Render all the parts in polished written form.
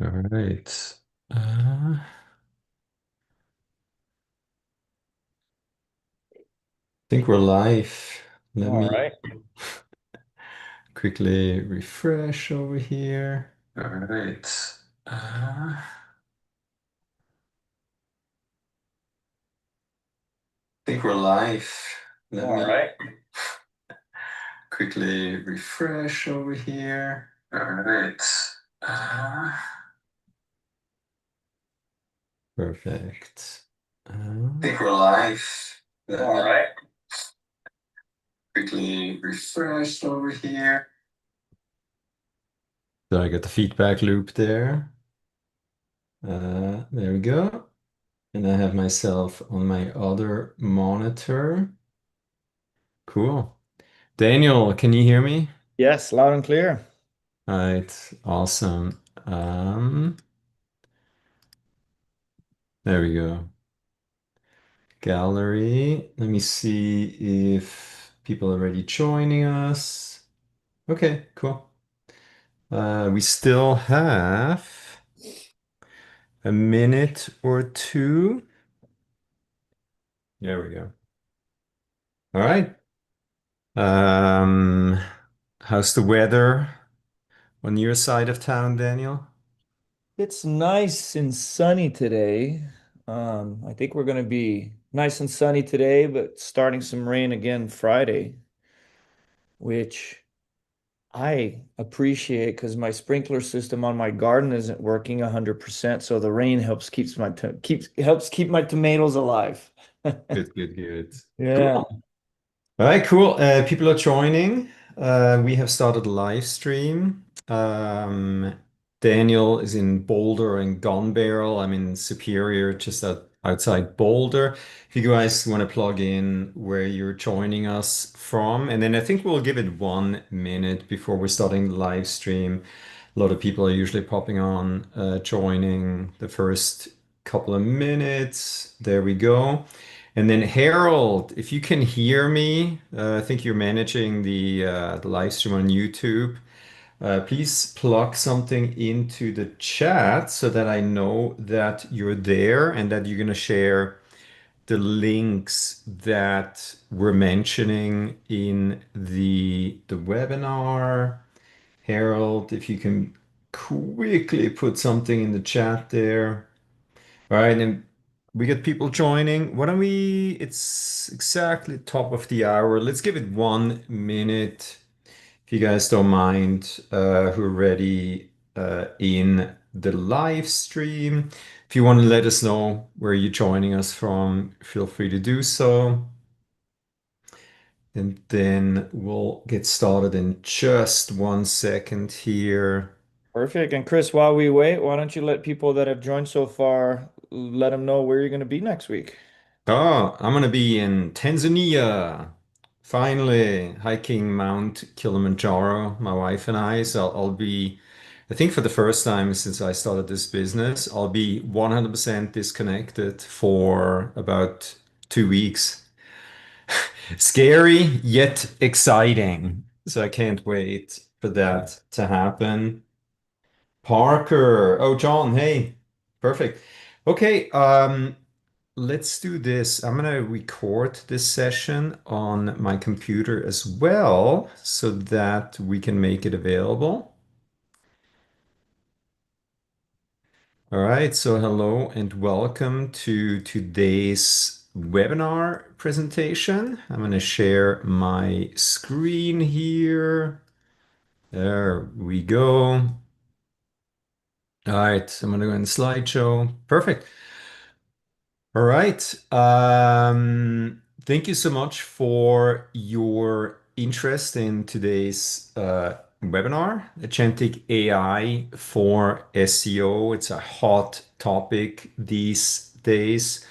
All right. I think we're live. Let All me right. quickly refresh over here. All right. I think we're live. Let All me right. quickly refresh over here. All right. Uh, Perfect. I think we're live. Let All me right. quickly refresh over here. So I got the feedback loop there. There we go. And I have myself on my other monitor. Cool. Daniel, can you hear me? Yes, loud and clear. All right, awesome. There we go. Gallery. Let me see if people are already joining us. Okay, cool. We still have a minute or two. There we go. All right. Um, how's the weather on your side of town, Daniel? It's nice and sunny today. I think we're going to be nice and sunny today, but starting some rain again Friday, which I appreciate because my sprinkler system on my garden isn't working 100%, so the rain helps keep my tomatoes alive. Good, good, good. Yeah, Cool. All right, cool. People are joining. We have started a live stream. Daniel is in Boulder and Gun Barrel. I'm in Superior, just outside Boulder. If you guys want to plug in where you're joining us from, and then I think we'll give it 1 minute before we're starting the live stream. A lot of people are usually popping on, joining the first couple of minutes. There we go. And then Harold, if you can hear me, I think you're managing the live stream on YouTube. Please plug something into the chat so that I know that you're there and that you're going to share the links that we're mentioning in the webinar. Harold, if you can quickly put something in the chat there. All right, and we get people joining. Why don't we? It's exactly top of the hour. Let's give it 1 minute, if you guys don't mind, who are ready in the live stream. If you want to let us know where you're joining us from, feel free to do so. And then we'll get started in just 1 second here. perfect. And Chris, while we wait, why don't you let people that have joined so far let them know where you're going to be next week? Oh, I'm gonna be in Tanzania. Finally, hiking Mount Kilimanjaro, my wife and I. So I'll be, I think for the first time since I started this business, I'll be 100% disconnected for about 2 weeks. Scary, yet exciting. So I can't wait for that to happen. Parker. Oh, John, hey. Perfect. Okay, let's do this. I'm gonna record this session on my computer as well so that we can make it available. All right, so hello and welcome to today's webinar presentation. I'm gonna share my screen here. There we go. All right, I'm gonna go in slideshow. Perfect. All right. Thank you so much for your interest in today's webinar, Agentic AI for SEO. It's a hot topic these days.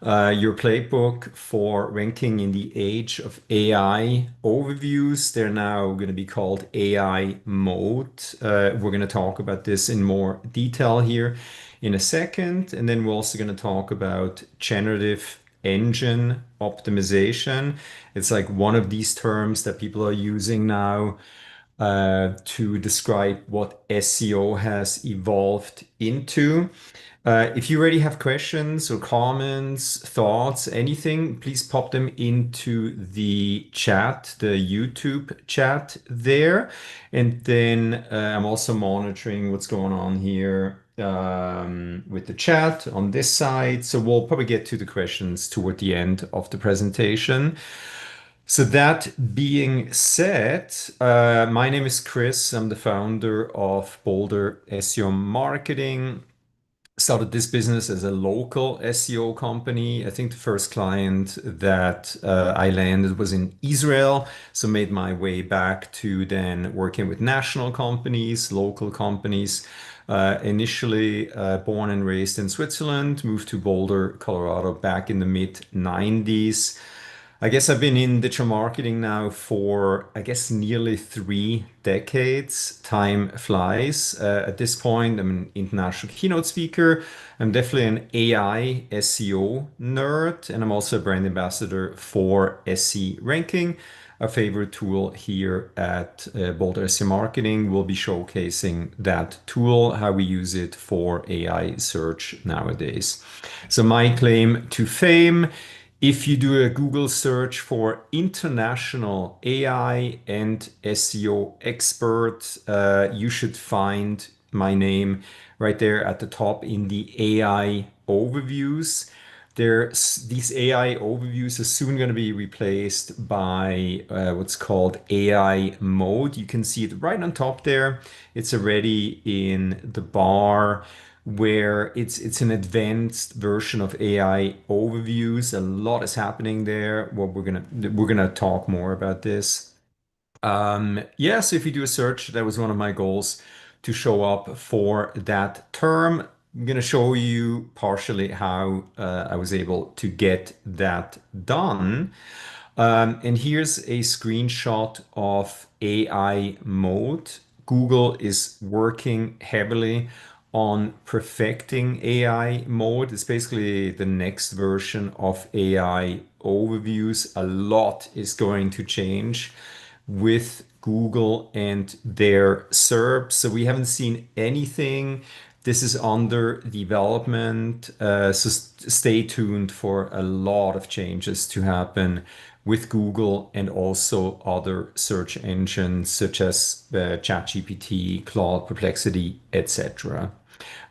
Your playbook for ranking in the age of AI overviews. They're now going to be called AI mode. We're going to talk about this in more detail here in a second. And then we're also going to talk about generative engine optimization. It's like one of these terms that people are using now to describe what SEO has evolved into. If you already have questions or comments, thoughts, anything, please pop them into the chat, the YouTube chat there. And then I'm also monitoring what's going on here with the chat on this side. So we'll probably get to the questions toward the end of the presentation. So that being said, my name is Chris. I'm the founder of Boulder SEO Marketing. Started this business as a local SEO company. I think the first client that I landed was in Israel. So made my way back to then working with national companies, local companies. Initially born and raised in Switzerland, moved to Boulder, Colorado back in the mid 90s. I guess I've been in digital marketing now for, I guess, nearly 3 decades. Time flies. At this point, I'm an international keynote speaker. I'm definitely an AI SEO nerd, and I'm also a brand ambassador for SE Ranking, a favorite tool here at Boulder SEO Marketing. We'll be showcasing that tool, how we use it for AI search nowadays. So my claim to fame, if you do a Google search for international AI and SEO expert, you should find my name right there at the top in the AI overviews. These AI overviews are soon going to be replaced by what's called AI mode. You can see it right on top there. It's already in the bar where it's an advanced version of AI overviews. A lot is happening there. What we're gonna talk more about this. Yeah, so if you do a search, that was one of my goals to show up for that term. I'm gonna show you partially how I was able to get that done. And here's a screenshot of AI mode. Google is working heavily on perfecting AI mode. It's basically the next version of AI overviews. A lot is going to change with Google and their SERP. So we haven't seen anything. This is under development. So stay tuned for a lot of changes to happen with Google and also other search engines such as ChatGPT, Claude, Perplexity, etc.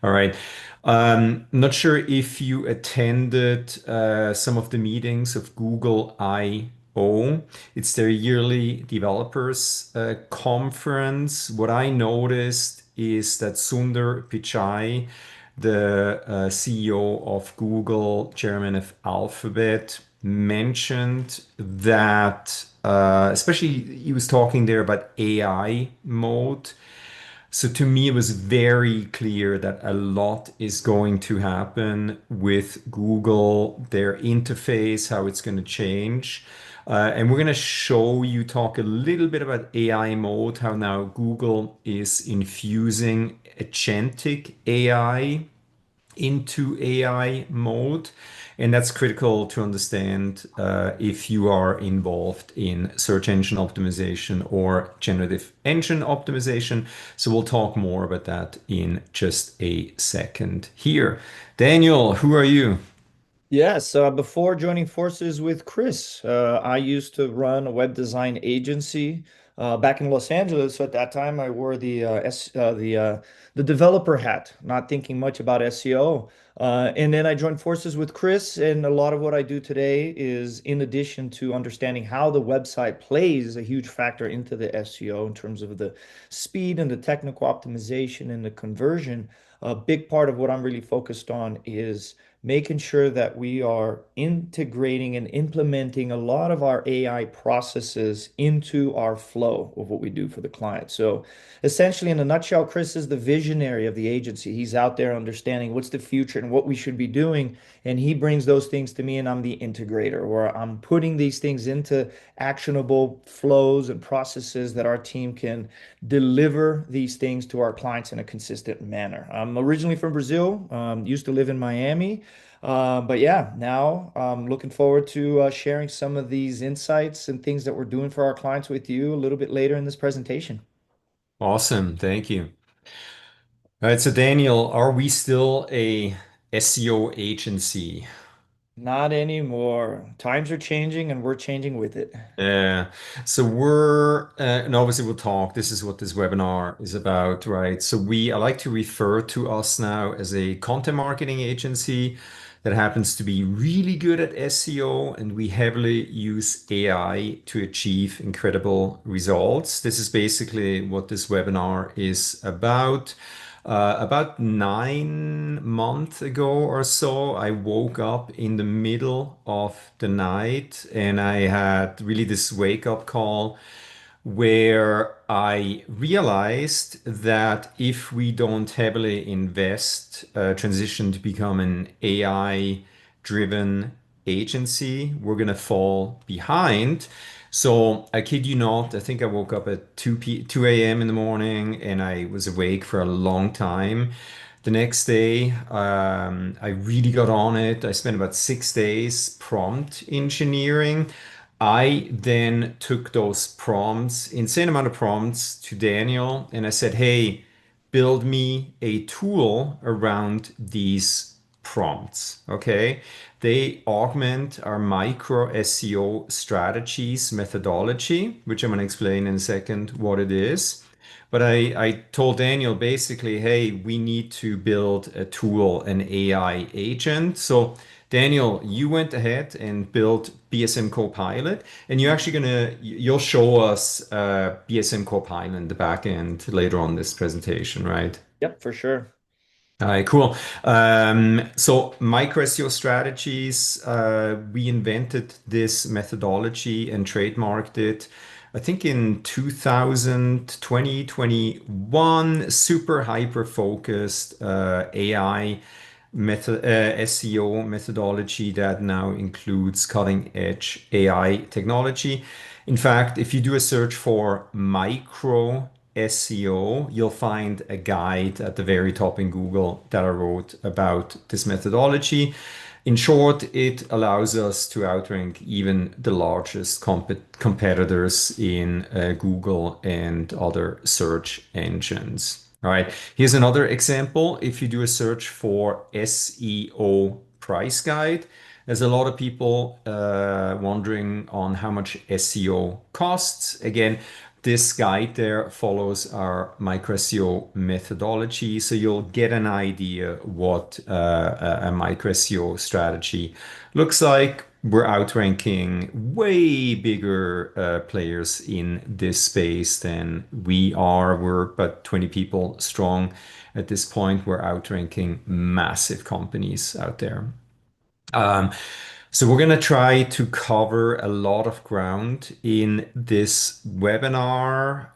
All right. Not sure if you attended some of the meetings of Google I/O. It's their yearly developers conference. What I noticed is that Sundar Pichai, the CEO of Google, chairman of Alphabet, mentioned that, especially he was talking there about AI mode. So to me, it was very clear that a lot is going to happen with Google, their interface, how it's going to change. And we're going to show you, talk a little bit about AI mode, how now Google is infusing agentic AI into AI mode. And that's critical to understand if you are involved in search engine optimization or generative engine optimization. So we'll talk more about that in just a second here. Daniel, who are you? Yes, before joining forces with Chris, I used to run a web design agency back in Los Angeles. So at that time, I wore the developer hat, not thinking much about SEO. And then I joined forces with Chris, and a lot of what I do today is in addition to understanding how the website plays a huge factor into the SEO in terms of the speed and the technical optimization and the conversion. A big part of what I'm really focused on is making sure that we are integrating and implementing a lot of our AI processes into our flow of what we do for the client. So essentially, in a nutshell, Chris is the visionary of the agency. He's out there understanding what's the future and what we should be doing. And he brings those things to me, and I'm the integrator, where I'm putting these things into actionable flows and processes that our team can deliver these things to our clients in a consistent manner. I'm originally from Brazil, used to live in Miami. But yeah, now I'm looking forward to sharing some of these insights and things that we're doing for our clients with you a little bit later in this presentation. Awesome. Thank you. All right. So, Daniel, are we still a SEO agency? Not anymore. Times are changing and we're changing with it. Yeah. So and obviously we'll talk. This is what this webinar is about, right? I like to refer to us now as a content marketing agency that happens to be really good at SEO, and we heavily use AI to achieve incredible results. This is basically what this webinar is about. About 9 months ago or so, I woke up in the middle of the night and I had really this wake up call where I realized that if we don't heavily invest, transition to become an AI driven agency, we're going to fall behind. So I kid you not, I think I woke up at 2 a.m. in the morning and I was awake for a long time. The next day, I really got on it. I spent about 6 days prompt engineering. I then took those prompts, insane amount of prompts to Daniel, and I said, hey, build me a tool around these prompts. Okay. They augment our micro SEO strategies methodology, which I'm going to explain in a second what it is. But I told Daniel basically, hey, we need to build a tool, an AI agent. So Daniel, you went ahead and built BSM Copilot, and you'll show us BSM Copilot in the back end later on this presentation, right? Yep, for sure. All right, cool. So micro SEO strategies, we invented this methodology and trademarked it, I think in 2020, 21, super hyper focused AI SEO methodology that now includes cutting edge AI technology. In fact, if you do a search for micro SEO, you'll find a guide at the very top in Google that I wrote about this methodology. In short, it allows us to outrank even the largest competitors in Google and other search engines. All right, here's another example. If you do a search for SEO price guide, there's a lot of people wondering on how much SEO costs. Again, this guide there follows our micro SEO methodology, so you'll get an idea what a micro SEO strategy looks like. We're outranking way bigger players in this space than we are. We're about 20 people strong at this point. We're outranking massive companies out there. Um, so we're going to try to cover a lot of ground in this webinar.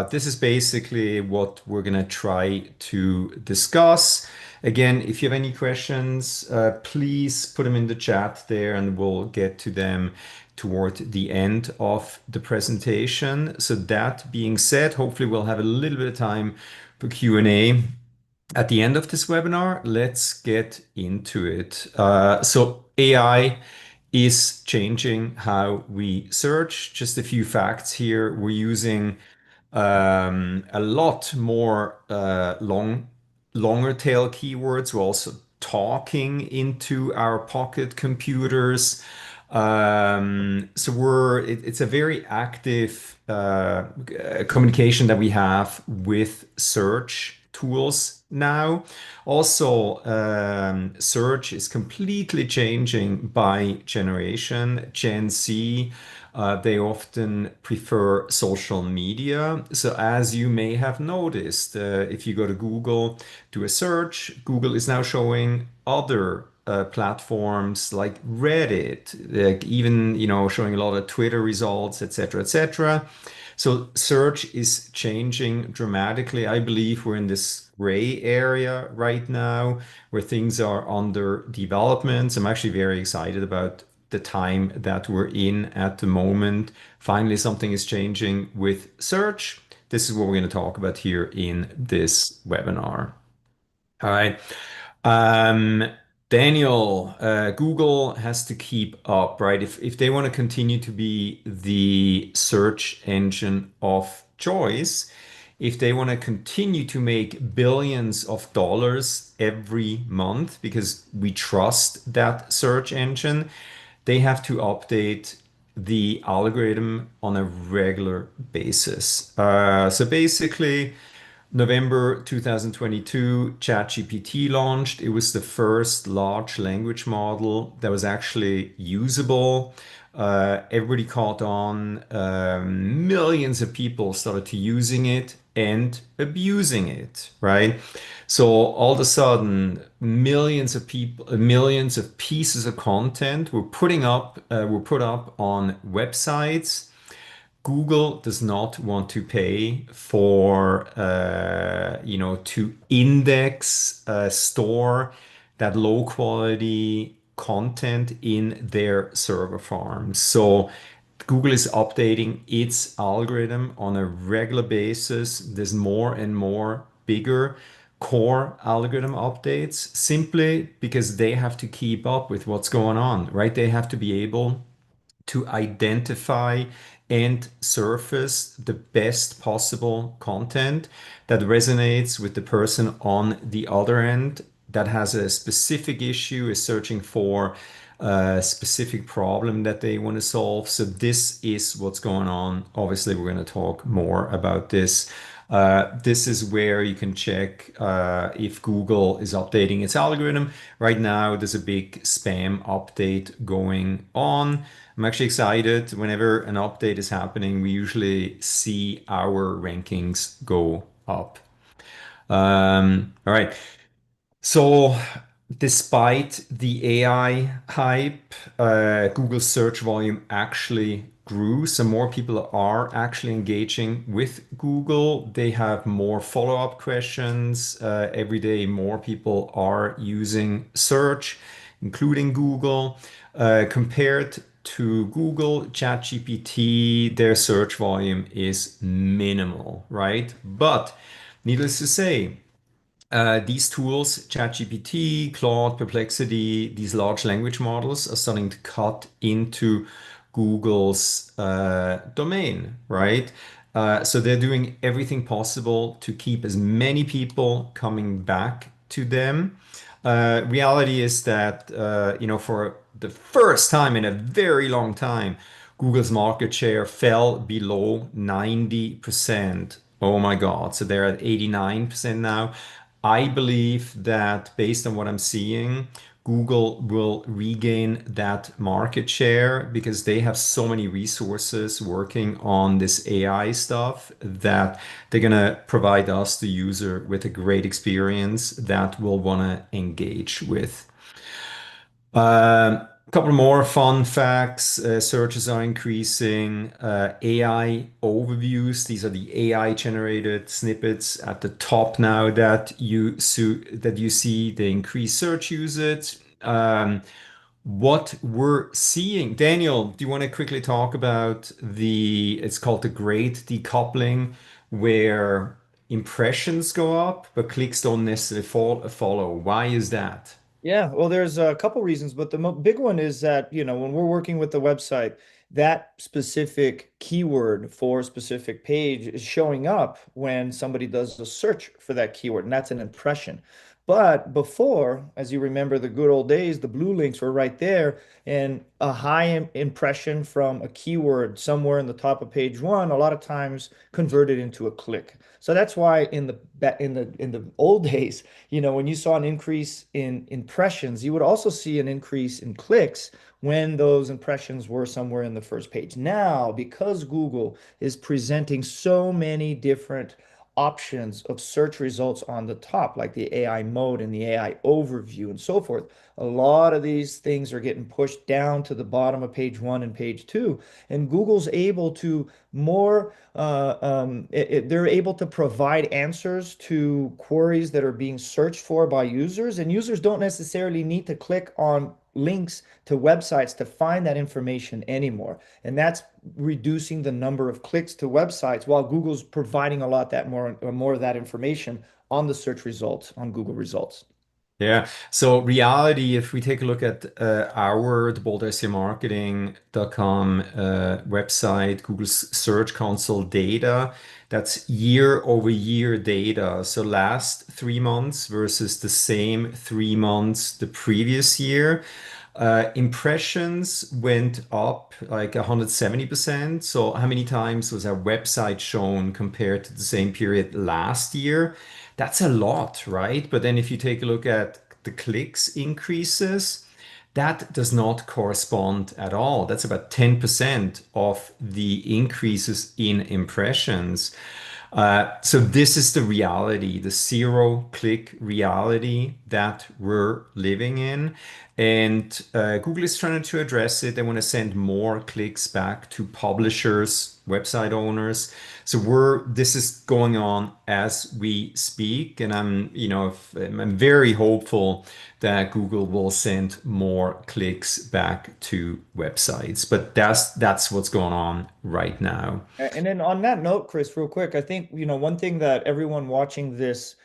This is basically what we're going to try to discuss. Again, if you have any questions, please put them in the chat there and we'll get to them toward the end of the presentation. So that being said, hopefully we'll have a little bit of time for Q&A at the end of this webinar. Let's get into it. So AI is changing how we search. Just a few facts here. We're using a lot more longer tail keywords. We're also talking into our pocket computers. It's a very active communication that we have with search tools now. Also, search is completely changing by generation. Gen Z, they often prefer social media. So, as you may have noticed, if you go to Google, do a search, Google is now showing other platforms like Reddit, like even showing a lot of Twitter results, etc., etc. So search is changing dramatically. I believe we're in this gray area right now where things are under development. I'm actually very excited about the time that we're in at the moment. Finally, something is changing with search. This is what we're going to talk about here in this webinar. All right. Um, Daniel, Google has to keep up, right? If they want to continue to be the search engine of choice, if they want to continue to make billions of dollars every month, because we trust that search engine, they have to update the algorithm on a regular basis. So basically, November 2022, ChatGPT launched. It was the first large language model that was actually usable. Everybody caught on. Millions of people started to using it and abusing it, right? So all of a sudden, millions of people, millions of pieces of content were put up on websites. Google does not want to pay for, to index, store that low quality content in their server farms. So Google is updating its algorithm on a regular basis. There's more and more bigger core algorithm updates simply because they have to keep up with what's going on, right? They have to be able to identify and surface the best possible content that resonates with the person on the other end that has a specific issue, is searching for a specific problem that they want to solve. So this is what's going on. Obviously, we're going to talk more about this. This is where you can check if Google is updating its algorithm. Right now, there's a big spam update going on. I'm actually excited. Whenever an update is happening, we usually see our rankings go up. All right. So, despite the AI hype, Google's search volume actually grew. So, more people are actually engaging with Google. They have more follow-up questions. Every day, more people are using search, including Google. Compared to Google, ChatGPT, their search volume is minimal, right? But needless to say, these tools, ChatGPT, Claude, Perplexity, these large language models are starting to cut into Google's domain, right? So they're doing everything possible to keep as many people coming back to them. Reality is that, for the first time in a very long time, Google's market share fell below 90%. Oh my God. So they're at 89% now. I believe that based on what I'm seeing, Google will regain that market share because they have so many resources working on this AI stuff that they're going to provide us, the user, with a great experience that we'll want to engage with. A couple more fun facts. Searches are increasing. AI overviews. These are the AI generated snippets at the top now that you see the increased search usage. What we're seeing, Daniel, do you want to quickly talk about it's called the great decoupling, where impressions go up, but clicks don't necessarily follow. Why is that? Yeah, well, there's a couple reasons, but the mo big one is that, when we're working with the website, that specific keyword for a specific page is showing up when somebody does a search for that keyword, and that's an impression. But before, as you remember the good old days, the blue links were right there, and a high impression from a keyword somewhere in the top of page one, a lot of times converted into a click. So that's why in the old days, when you saw an increase in impressions, you would also see an increase in clicks when those impressions were somewhere in the first page. Now, because Google is presenting so many different options of search results on the top, like the AI mode and the AI overview and so forth, a lot of these things are getting pushed down to the bottom of page one and page two. And Google's able to they're able to provide answers to queries that are being searched for by users, and users don't necessarily need to click on links to websites to find that information anymore. And that's reducing the number of clicks to websites while Google's providing a lot that more of that information on the search results on Google results. Yeah. So reality, if we take a look at the boldSEOmarketing.com website, Google's Search Console data, that's year over year data. So last 3 months versus the same 3 months the previous year. Impressions went up like 170%. So how many times was our website shown compared to the same period last year? That's a lot, right? But then if you take a look at the clicks increases, that does not correspond at all. That's about 10% of the increases in impressions. So this is the reality, the zero click reality that we're living in. And Google is trying to address it. They want to send more clicks back to publishers, website owners. So this is going on as we speak. And I'm very hopeful that Google will send more clicks back to websites. But that's what's going on right now. And then on that note, Chris, real quick, I think, one thing that everyone watching this,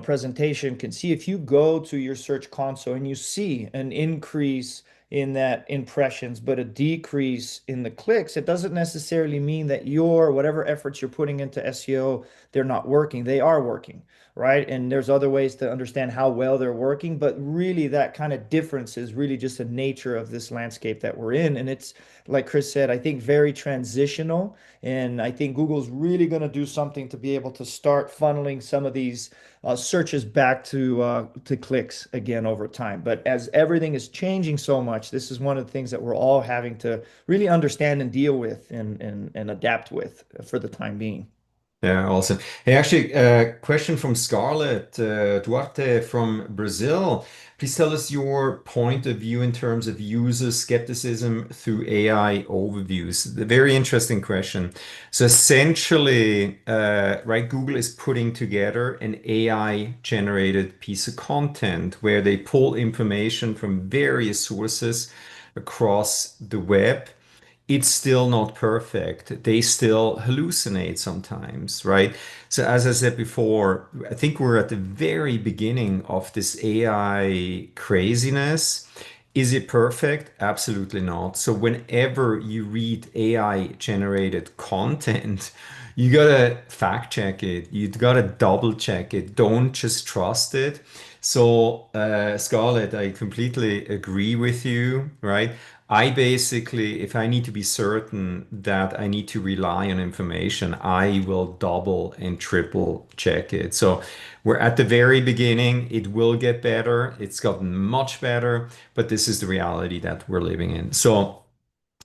presentation can see, if you go to your search console and you see an increase in that impressions, but a decrease in the clicks, it doesn't necessarily mean that your whatever efforts you're putting into SEO, they're not working. They are working, right? And there's other ways to understand how well they're working, but really that kind of difference is really just the nature of this landscape that we're in. And it's, like Chris said, I think very transitional. And I think Google's really going to do something to be able to start funneling some of these searches back to clicks again over time. But as everything is changing so much, this is one of the things that we're all having to really understand and deal with and adapt with for the time being. Yeah, awesome. Hey, actually, question from Scarlett Duarte from Brazil. Please tell us your point of view in terms of user skepticism through AI overviews. A very interesting question. So essentially, right, Google is putting together an AI generated piece of content where they pull information from various sources across the web. It's still not perfect. They still hallucinate sometimes, right? So, as I said before, I think we're at the very beginning of this AI craziness. Is it perfect? Absolutely not. So, whenever you read AI generated content, you gotta fact check it. You gotta double check it. Don't just trust it. So, Scarlett, I completely agree with you, right? I basically, if I need to be certain that I need to rely on information, I will double and triple check it. So we're at the very beginning. It will get better. It's gotten much better, but this is the reality that we're living in. So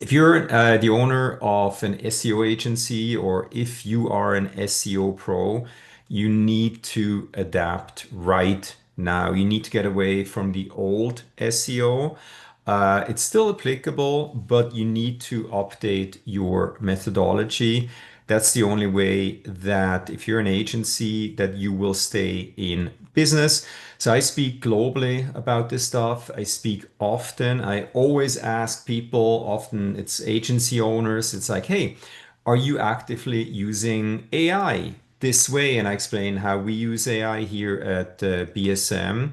if you're the owner of an SEO agency or if you are an SEO pro, you need to adapt right now. You need to get away from the old SEO. It's still applicable, but you need to update your methodology. That's the only way that if you're an agency that you will stay in business. So I speak globally about this stuff. I speak often. I always ask people, often it's agency owners, it's like, hey, are you actively using AI this way? And I explain how we use AI here at BSM.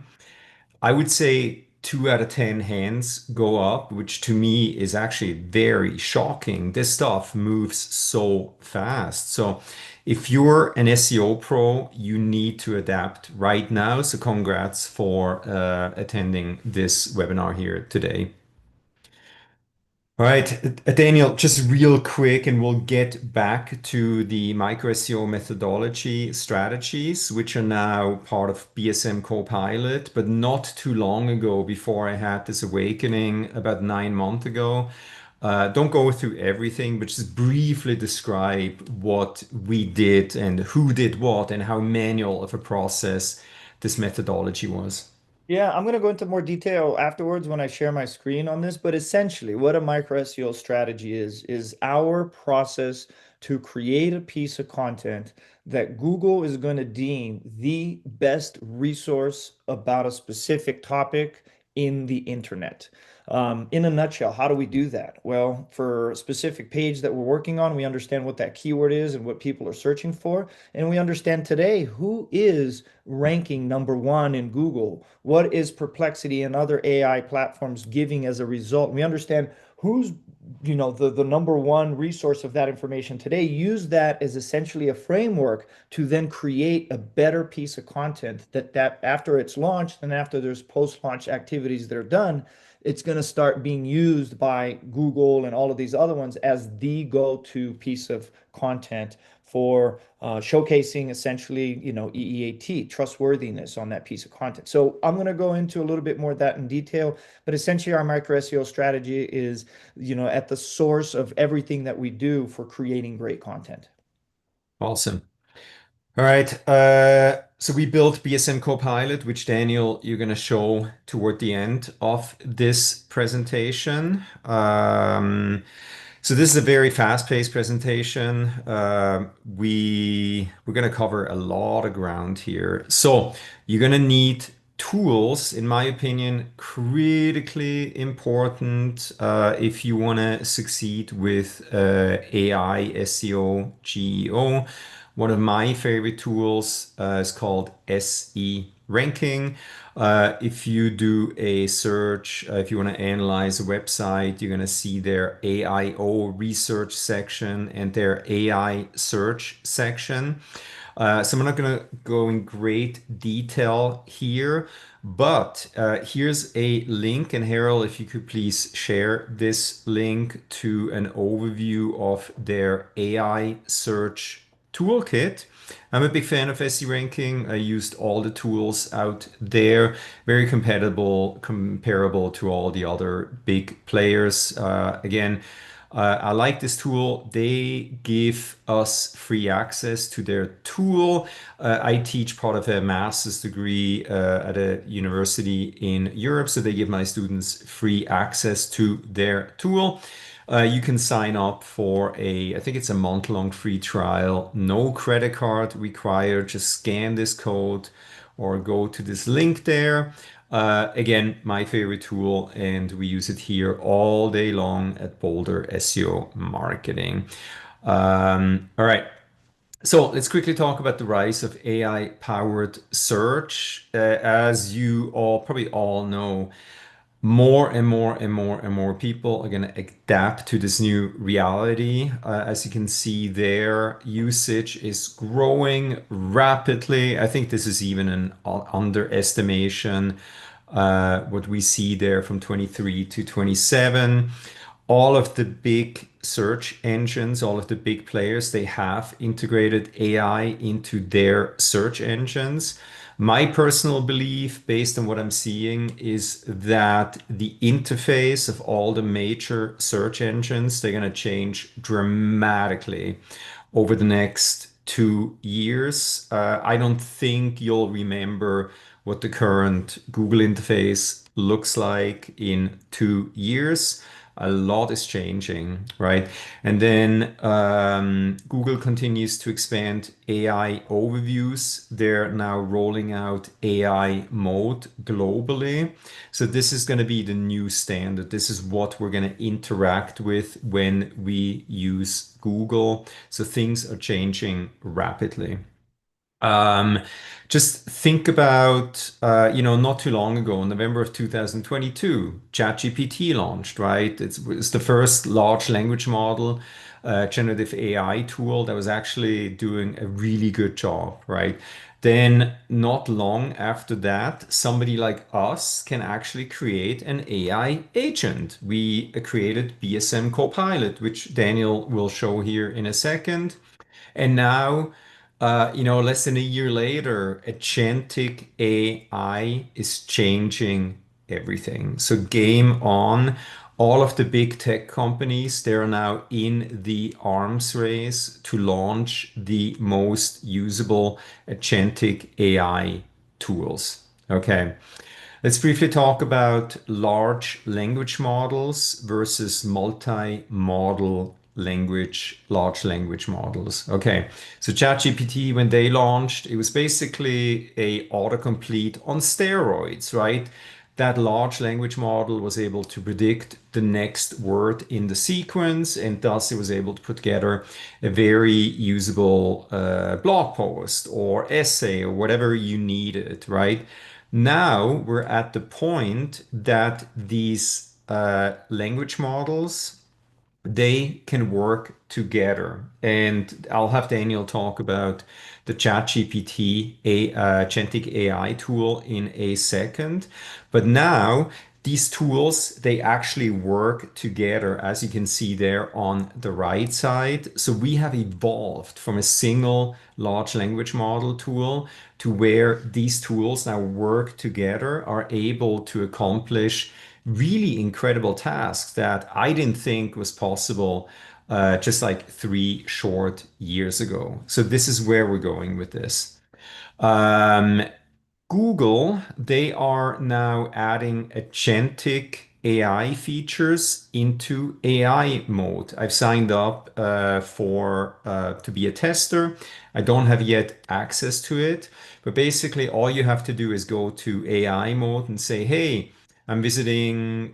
I would say 2 out of 10 hands go up, which to me is actually very shocking. This stuff moves so fast. So if you're an SEO pro, you need to adapt right now. So congrats for attending this webinar here today. All right, Daniel, just real quick, and we'll get back to the micro SEO methodology strategies, which are now part of BSM Copilot. But not too long ago, before I had this awakening about 9 months ago, don't go through everything, but just briefly describe what we did and who did what and how manual of a process this methodology was. Yeah, I'm going to go into more detail afterwards when I share my screen on this, but essentially what a micro SEO strategy is our process to create a piece of content that Google is going to deem the best resource about a specific topic in the internet. In a nutshell, how do we do that? Well, for a specific page that we're working on, we understand what that keyword is and what people are searching for. And we understand today who is ranking number one in Google. What is Perplexity and other AI platforms giving as a result? We understand who's the number one resource of that information today. Use that as essentially a framework to then create a better piece of content that after it's launched and after there's post-launch activities that are done, it's going to start being used by Google and all of these other ones as the go-to piece of content for showcasing essentially, EEAT, trustworthiness on that piece of content. So I'm going to go into a little bit more of that in detail, but essentially our micro SEO strategy is, at the source of everything that we do for creating great content. Awesome. All right. So we built BSM Copilot, which Daniel, you're going to show toward the end of this presentation. So this is a very fast-paced presentation. We're going to cover a lot of ground here. So you're going to need tools, in my opinion, critically important if you want to succeed with AI, SEO, GEO. One of my favorite tools is called SE Ranking. If you do a search, if you want to analyze a website, you're going to see their AIO research section and their AI search section. So I'm not going to go in great detail here, but here's a link. And Harold, if you could please share this link to an overview of their AI search toolkit. I'm a big fan of SE ranking. I used all the tools out there, very comparable to all the other big players. Again, I like this tool. They give us free access to their tool. I teach part of a master's degree at a university in Europe, so they give my students free access to their tool. You can sign up for I think it's a month-long free trial, no credit card required. Just scan this code or go to this link there. Again, my favorite tool, and we use it here all day long at Boulder SEO Marketing. All right. So let's quickly talk about the rise of AI-powered search. As you all probably all know, more and more and more and more people are going to adapt to this new reality. As you can see, their usage is growing rapidly. I think this is even an underestimation. What we see there from 23 to 27, all of the big search engines, all of the big players, they have integrated AI into their search engines. My personal belief, based on what I'm seeing, is that the interface of all the major search engines, they're going to change dramatically over the next 2 years. I don't think you'll remember what the current Google interface looks like in 2 years. A lot is changing, right? And then Google continues to expand AI overviews. They're now rolling out AI mode globally. So this is going to be the new standard. This is what we're going to interact with when we use Google. So things are changing rapidly. Um, just think about, not too long ago, in November of 2022, ChatGPT launched, right? It's the first large language model, generative AI tool that was actually doing a really good job, right? Then, not long after that, somebody like us can actually create an AI agent. We created BSM Copilot, which Daniel will show here in a second. And now, less than a year later, agentic AI is changing everything. So game on. All of the big tech companies, they're now in the arms race to launch the most usable agentic AI tools. Okay. Let's briefly talk about large language models versus multi-model large language models. Okay, so ChatGPT, when they launched, it was basically a autocomplete on steroids, right? that large language model was able to predict the next word in the sequence, and thus it was able to put together a very usable blog post or essay or whatever you needed, right? Now we're at the point that these language models they can work together. And I'll have Daniel talk about the ChatGPT Agentic AI tool in a second. But now these tools, they actually work together, as you can see there on the right side. So we have evolved from a single large language model tool to where these tools now work together, are able to accomplish really incredible tasks that I didn't think was possible just like 3 short years ago. So this is where we're going with this. Um, Google, they are now adding agentic AI features into AI mode. I've signed up for to be a tester. I don't have yet access to it, but basically all you have to do is go to AI mode and say, "Hey, I'm visiting,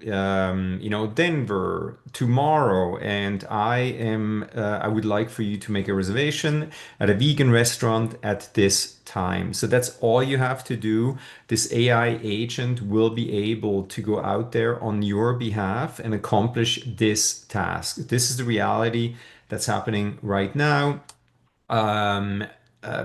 Denver tomorrow, and I would like for you to make a reservation at a vegan restaurant at this time." So that's all you have to do. This AI agent will be able to go out there on your behalf and accomplish this task. This is the reality that's happening right now. Um,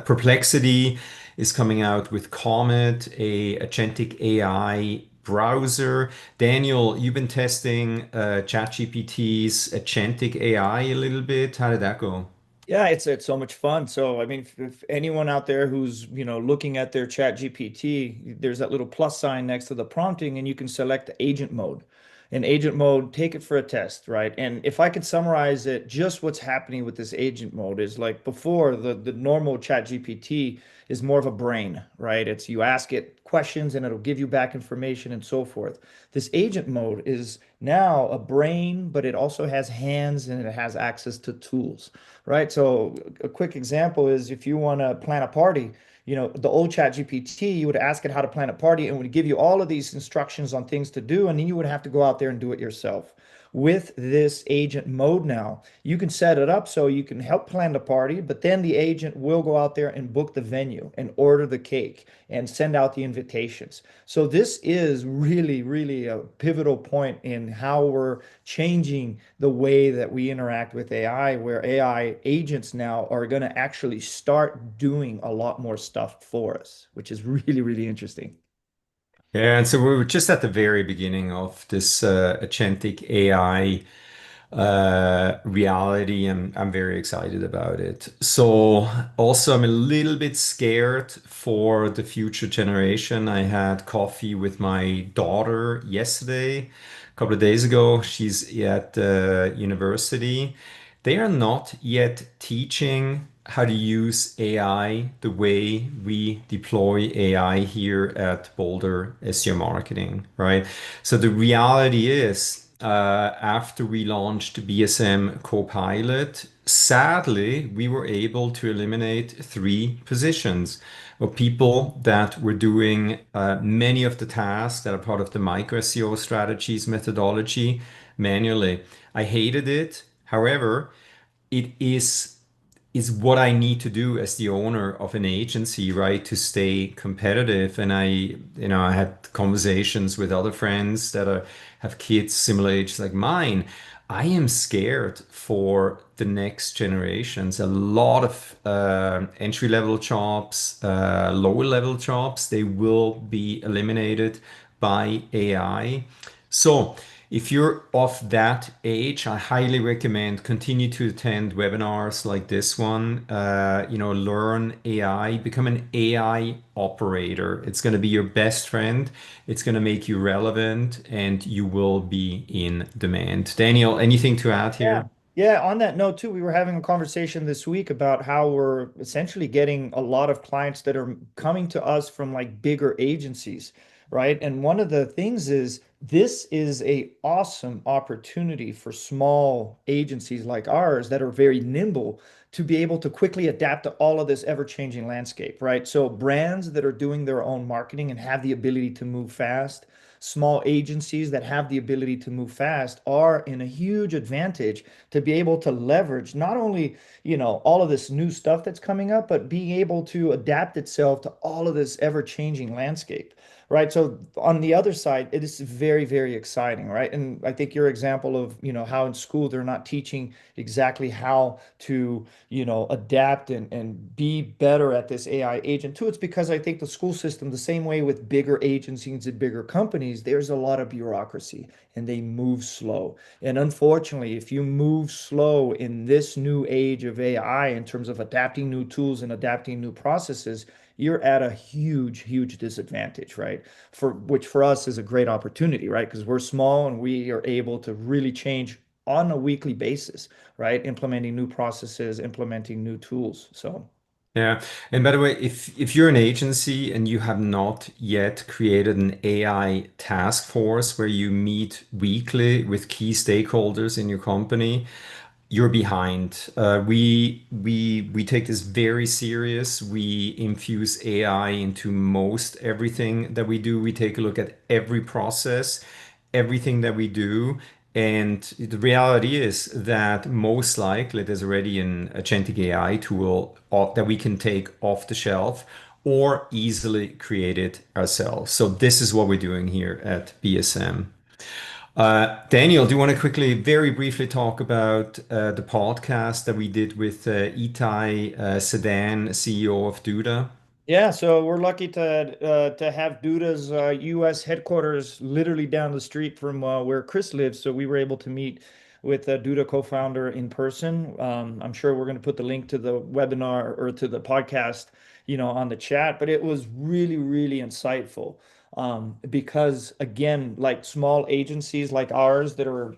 Perplexity is coming out with Comet, a agentic AI browser. Daniel, you've been testing ChatGPT's agentic AI a little bit. How did that go? Yeah, it's so much fun. So, I mean, if anyone out there who's, looking at their chat GPT, there's that little plus sign next to the prompting, and you can select agent mode. And agent mode, take it for a test, right? And if I could summarize it, just what's happening with this agent mode is like before the normal chat GPT is more of a brain, right? It's you ask it questions and it'll give you back information and so forth. This agent mode is now a brain, but it also has hands and it has access to tools, right? So a quick example is if you want to plan a party, the old chat GPT, you would ask it how to plan a party and would give you all of these instructions on things to do, and then you would have to go out there and do it yourself. With this agent mode now, you can set it up so you can help plan the party, but then the agent will go out there and book the venue and order the cake and send out the invitations. So this is really, really a pivotal point in how we're changing the way that we interact with AI, where AI agents now are going to actually start doing a lot more stuff for us, which is really, really interesting. Yeah, and so we were just at the very beginning of this agentic AI reality, and I'm very excited about it. So also I'm a little bit scared for the future generation. I had coffee with my daughter yesterday, a couple of days ago. She's at university. They are not yet teaching how to use AI the way we deploy AI here at Boulder SEO Marketing, right? So the reality is, after we launched BSM Copilot, sadly, we were able to eliminate 3 positions of people that were doing many of the tasks that are part of the micro SEO strategies methodology manually. I hated it. However, it is what I need to do as the owner of an agency, right, to stay competitive. And I had conversations with other friends that have kids similar age like mine. I am scared for the next generations. A lot of entry-level jobs, lower-level jobs, they will be eliminated by AI. So, if you're of that age, I highly recommend continue to attend webinars like this one. Learn AI, become an AI operator. It's going to be your best friend. It's going to make you relevant, and you will be in demand. Daniel, anything to add Yeah. here? Yeah, on that note too, we were having a conversation this week about how we're essentially getting a lot of clients that are coming to us from like bigger agencies, right? And one of the things is this is a awesome opportunity for small agencies like ours that are very nimble to be able to quickly adapt to all of this ever-changing landscape, right? So brands that are doing their own marketing and have the ability to move fast, small agencies that have the ability to move fast are in a huge advantage to be able to leverage not only, all of this new stuff that's coming up, but being able to adapt itself to all of this ever-changing landscape. Right. So on the other side, it is very, very exciting, right? And I think your example of, how in school they're not teaching exactly how to, adapt and be better at this AI agent too. It's because I think the school system, the same way with bigger agencies and bigger companies, there's a lot of bureaucracy and they move slow. And unfortunately, if you move slow in this new age of AI in terms of adapting new tools and adapting new processes, you're at a huge, huge disadvantage, right? For which for us is a great opportunity, right? Because we're small and we are able to really change on a weekly basis, right? Implementing new processes, implementing new tools. So, Yeah. And by the way, if you're an agency and you have not yet created an AI task force where you meet weekly with key stakeholders in your company, you're behind. We take this very serious. We infuse AI into most everything that we do. We take a look at every process, everything that we do. And the reality is that most likely there's already an agentic AI tool that we can take off the shelf or easily create it ourselves. So this is what we're doing here at BSM. Daniel, do you want to quickly, very briefly talk about the podcast that we did with Itai Sedan, CEO of Duda? yeah, so we're lucky to have Duda's U.S. headquarters literally down the street from where Chris lives. So we were able to meet with Duda co-founder in person. I'm sure we're going to put the link to the webinar or to the podcast, on the chat. But it was really, really insightful because again, like small agencies like ours that are,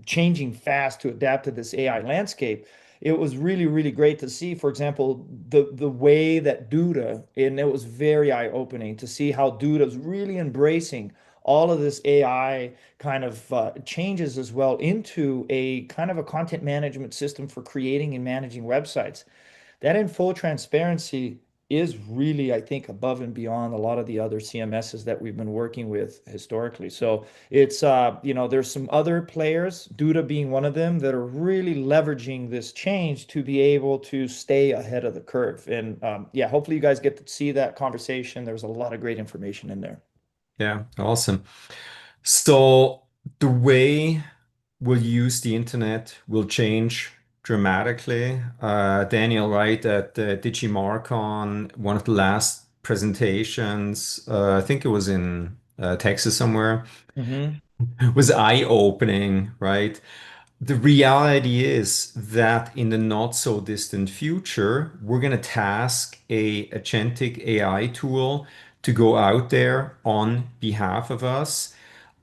changing fast to adapt to this AI landscape, it was really, really great to see, for example, the way that Duda, and it was very eye-opening to see how Duda is really embracing all of this AI kind of changes as well into a kind of a content management system for creating and managing websites. That in full transparency is really, I think, above and beyond a lot of the other CMSs that we've been working with historically. So it's, there's some other players, Duda being one of them, that are really leveraging this change to be able to stay ahead of the curve. And yeah, hopefully you guys get to see that conversation. There's a lot of great information in there. Yeah, awesome. So the way we'll use the internet will change dramatically. Daniel, right, at DigiMarcon, one of the last presentations, I think it was in Texas somewhere, Hmm. was eye-opening, right? The reality is that in the not so distant future, we're going to task a agentic AI tool to go out there on behalf of us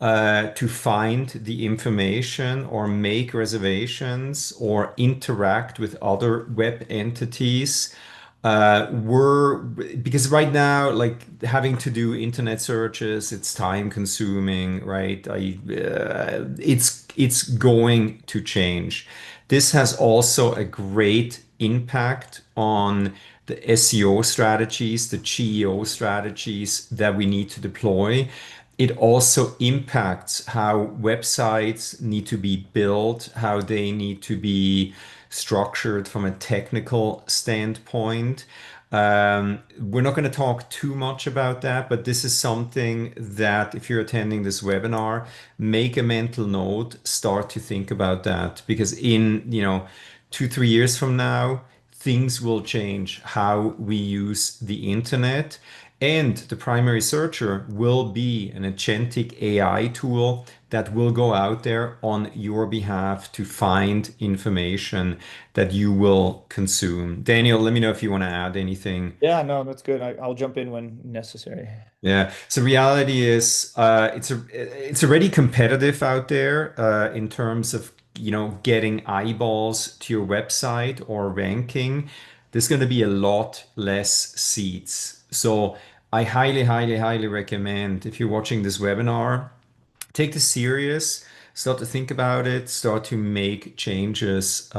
to find the information or make reservations or interact with other web entities. We're because right now, like having to do internet searches, it's time consuming, right? It's going to change. This has also a great impact on the SEO strategies, the GEO strategies that we need to deploy. It also impacts how websites need to be built, how they need to be structured from a technical standpoint. We're not going to talk too much about that, but this is something that if you're attending this webinar, make a mental note, start to think about that because in, 2, 3 years from now, things will change how we use the internet. And the primary searcher will be an agentic AI tool that will go out there on your behalf to find information that you will consume. Daniel, let me know if you want to add anything. Yeah, no, that's good. I'll jump in when necessary. Yeah. So reality is, it's already competitive out there in terms of getting eyeballs to your website or ranking. There's going to be a lot less seats. So I highly, highly, highly recommend if you're watching this webinar, take this serious, start to think about it, start to make changes,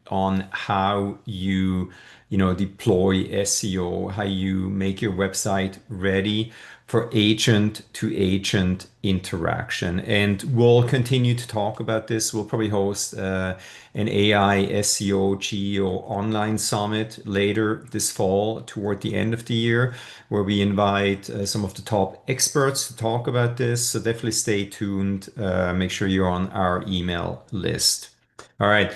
on how you deploy SEO, how you make your website ready for agent to agent interaction. And we'll continue to talk about this. We'll probably host an AI SEO GEO online summit later this fall toward the end of the year, where we invite some of the top experts to talk about this. So definitely stay tuned. Make sure you're on our email list. All right.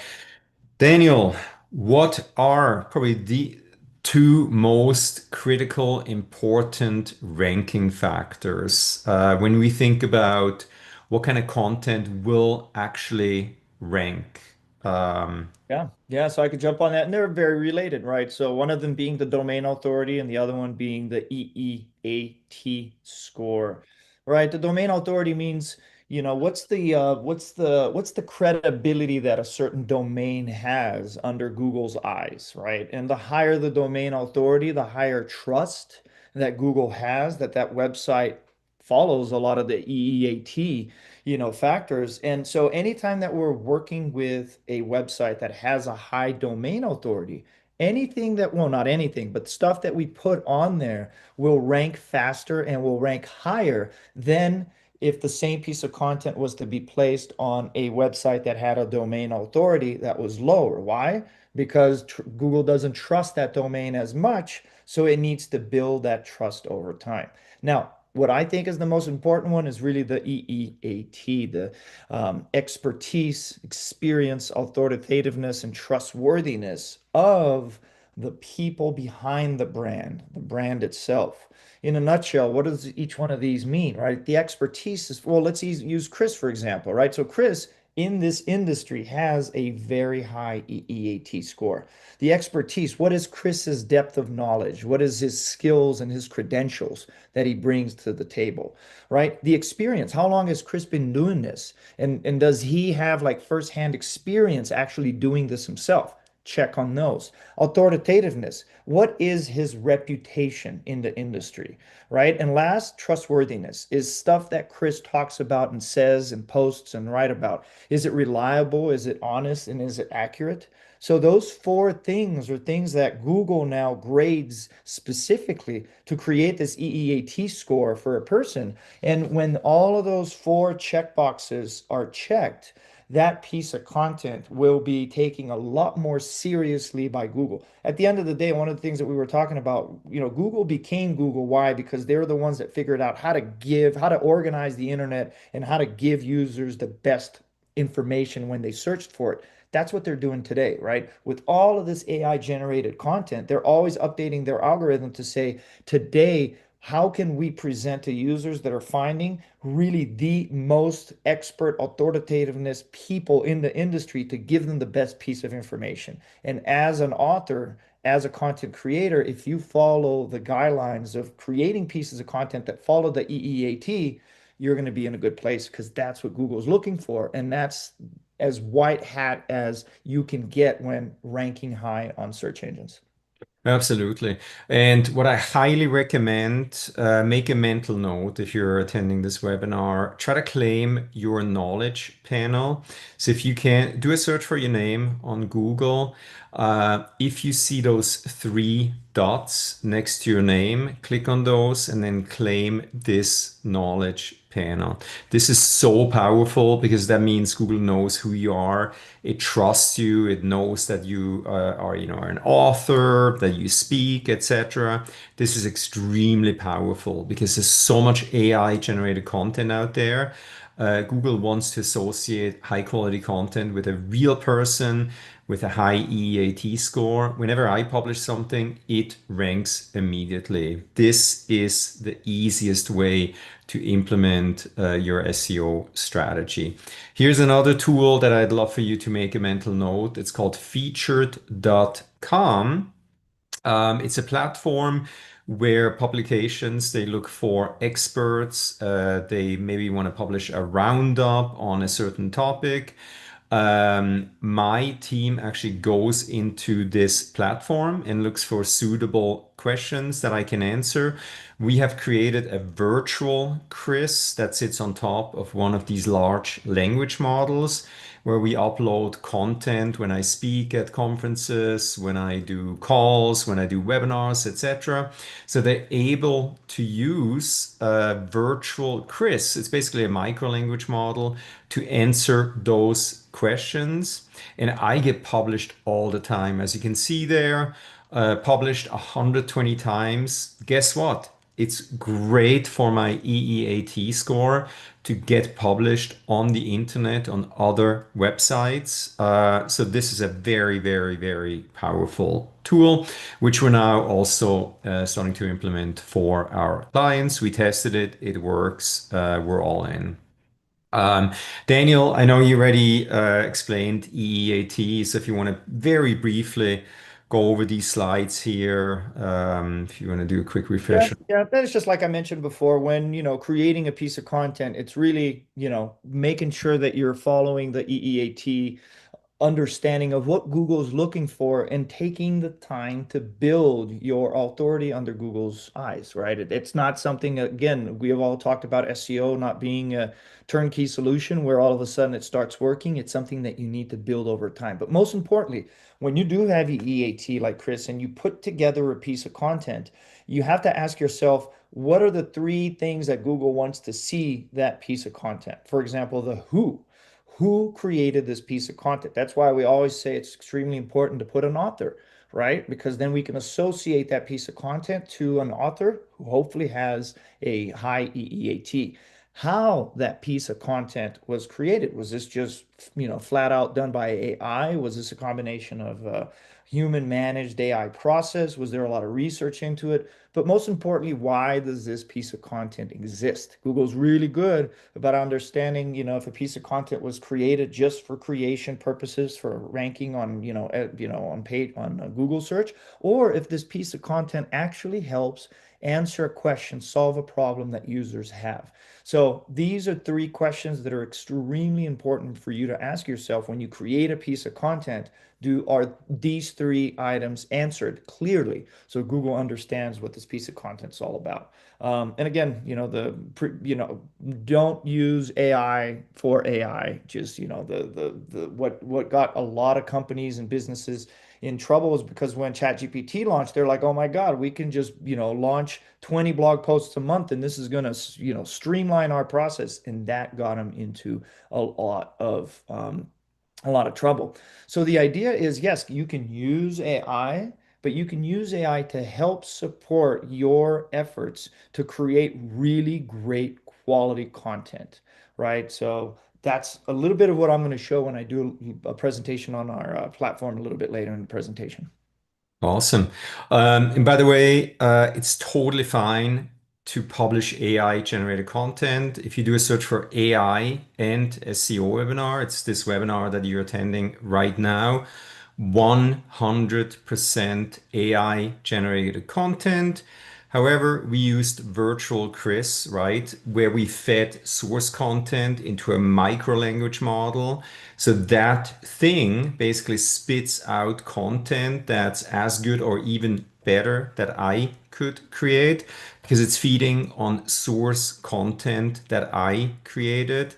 Daniel, what are probably the two most critical, important ranking factors when we think about what kind of content will actually rank? Um, Yeah, yeah. So I could jump on that, and they're very related, right? So one of them being the domain authority, and the other one being the EEAT score, right? The domain authority means, what's the credibility that a certain domain has under Google's eyes, right? And the higher the domain authority, the higher trust that Google has that that website follows a lot of the EEAT factors. And so anytime that we're working with a website that has a high domain authority, anything that, well, not anything, but stuff that we put on there will rank faster and will rank higher than if the same piece of content was to be placed on a website that had a domain authority that was lower. Why? Because Google doesn't trust that domain as much, so it needs to build that trust over time. Now, what I think is the most important one is really the EEAT, the expertise, experience, authoritativeness, and trustworthiness of the people behind the brand itself. In a nutshell, what does each one of these mean, right? The expertise is, well, let's use Chris, for example, right? So Chris in this industry has a very high EEAT score. The expertise, what is Chris's depth of knowledge? What is his skills and his credentials that he brings to the table, right? The experience, how long has Chris been doing this? And does he have like firsthand experience actually doing this himself? Check on those. Authoritativeness, what is his reputation in the industry, right? And last, trustworthiness is stuff that Chris talks about and says and posts and write about. Is it reliable? Is it honest? And is it accurate? So those four things are things that Google now grades specifically to create this EEAT score for a person. And when all of those four checkboxes are checked, that piece of content will be taken a lot more seriously by Google. At the end of the day, one of the things that we were talking about, Google became Google. Why? Because they're the ones that figured out how to organize the internet and how to give users the best information when they searched for it. That's what they're doing today, right? With all of this AI generated content, they're always updating their algorithm to say, today, how can we present to users that are finding really the most expert authoritativeness people in the industry to give them the best piece of information? And as an author, as a content creator, if you follow the guidelines of creating pieces of content that follow the EEAT, you're going to be in a good place because that's what Google's looking for. And that's as white hat as you can get when ranking high on search engines. Absolutely. And what I highly recommend, make a mental note if you're attending this webinar, try to claim your knowledge panel. So if you can do a search for your name on Google, if you see those three dots next to your name, click on those and then claim this knowledge panel. This is so powerful because that means Google knows who you are. It trusts you. It knows that you are an author, that you speak, etc. This is extremely powerful because there's so much AI generated content out there. Google wants to associate high quality content with a real person with a high EAT score. Whenever I publish something, it ranks immediately. This is the easiest way to implement your SEO strategy. Here's another tool that I'd love for you to make a mental note. It's called featured.com. It's a platform where publications they look for experts. They maybe want to publish a roundup on a certain topic. My team actually goes into this platform and looks for suitable questions that I can answer. We have created a virtual Chris that sits on top of one of these large language models. where we upload content when I speak at conferences, when I do calls, when I do webinars, etc. So they're able to use virtual Chris. It's basically a micro language model to answer those questions. And I get published all the time. As you can see there, published 120 times. Guess what? It's great for my EEAT score to get published on the internet on other websites. So this is a very, very, very powerful tool, which we're now also starting to implement for our clients. We tested it, it works, we're all in. Um, Daniel, I know you already explained EEAT, so if you want to very briefly go over these slides here, if you want to do a quick Yeah, refresher. yeah, that is just like I mentioned before, when, creating a piece of content, it's really, making sure that you're following the EEAT understanding of what Google's looking for and taking the time to build your authority under Google's eyes, right? It's not something, again, we have all talked about SEO not being a turnkey solution where all of a sudden it starts working. It's something that you need to build over time. But most importantly, when you do have EAT like Chris and you put together a piece of content, you have to ask yourself, what are the three things that Google wants to see that piece of content? For example, the who. Who created this piece of content? That's why we always say it's extremely important to put an author, right? Because then we can associate that piece of content to an author who hopefully has a high EEAT. How that piece of content was created. Was this just, flat out done by AI? Was this a combination of human managed AI process? Was there a lot of research into it? But most importantly, why does this piece of content exist? Google's really good about understanding, if a piece of content was created just for creation purposes for ranking on, on page on Google search, or if this piece of content actually helps answer a question, solve a problem that users have. So these are three questions that are extremely important for you to ask yourself when you create a piece of content. Are these three items answered clearly so Google understands what this piece of content is all about? And again, don't use AI for AI. Just, what got a lot of companies and businesses in trouble is because when ChatGPT launched, they're like, oh my God, we can just, launch 20 blog posts a month and this is going to, streamline our process. And that got them into a lot of trouble. So the idea is, yes, you can use AI, but you can use AI to help support your efforts to create really great quality content, right? So that's a little bit of what I'm going to show when I do a presentation on our platform a little bit later in the presentation. Awesome. And by the way, it's totally fine to publish AI generated content. If you do a search for AI and SEO webinar, it's this webinar that you're attending right now. 100% AI generated content. However, we used virtual Chris, right, where we fed source content into a micro language model. So that thing basically spits out content that's as good or even better that I could create because it's feeding on source content that I created.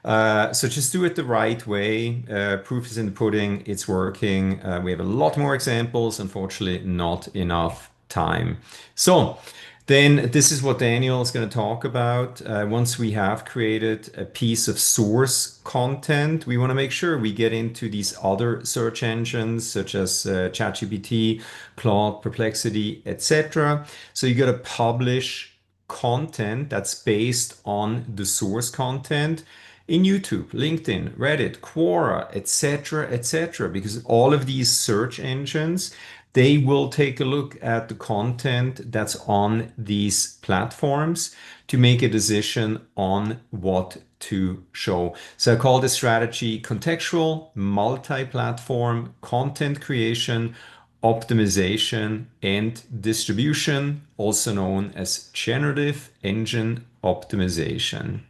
So just do it the right way. Proof is in the pudding. It's working. We have a lot more examples. Unfortunately, not enough time. So then this is what Daniel is going to talk about. Once we have created a piece of source content, we want to make sure we get into these other search engines such as ChatGPT, Claude, Perplexity, etc. So you got to publish content that's based on the source content in YouTube, LinkedIn, Reddit, Quora, etc., etc., because all of these search engines, they will take a look at the content that's on these platforms to make a decision on what to show. So I call this strategy contextual, multi-platform content creation, optimization, and distribution, also known as generative engine optimization.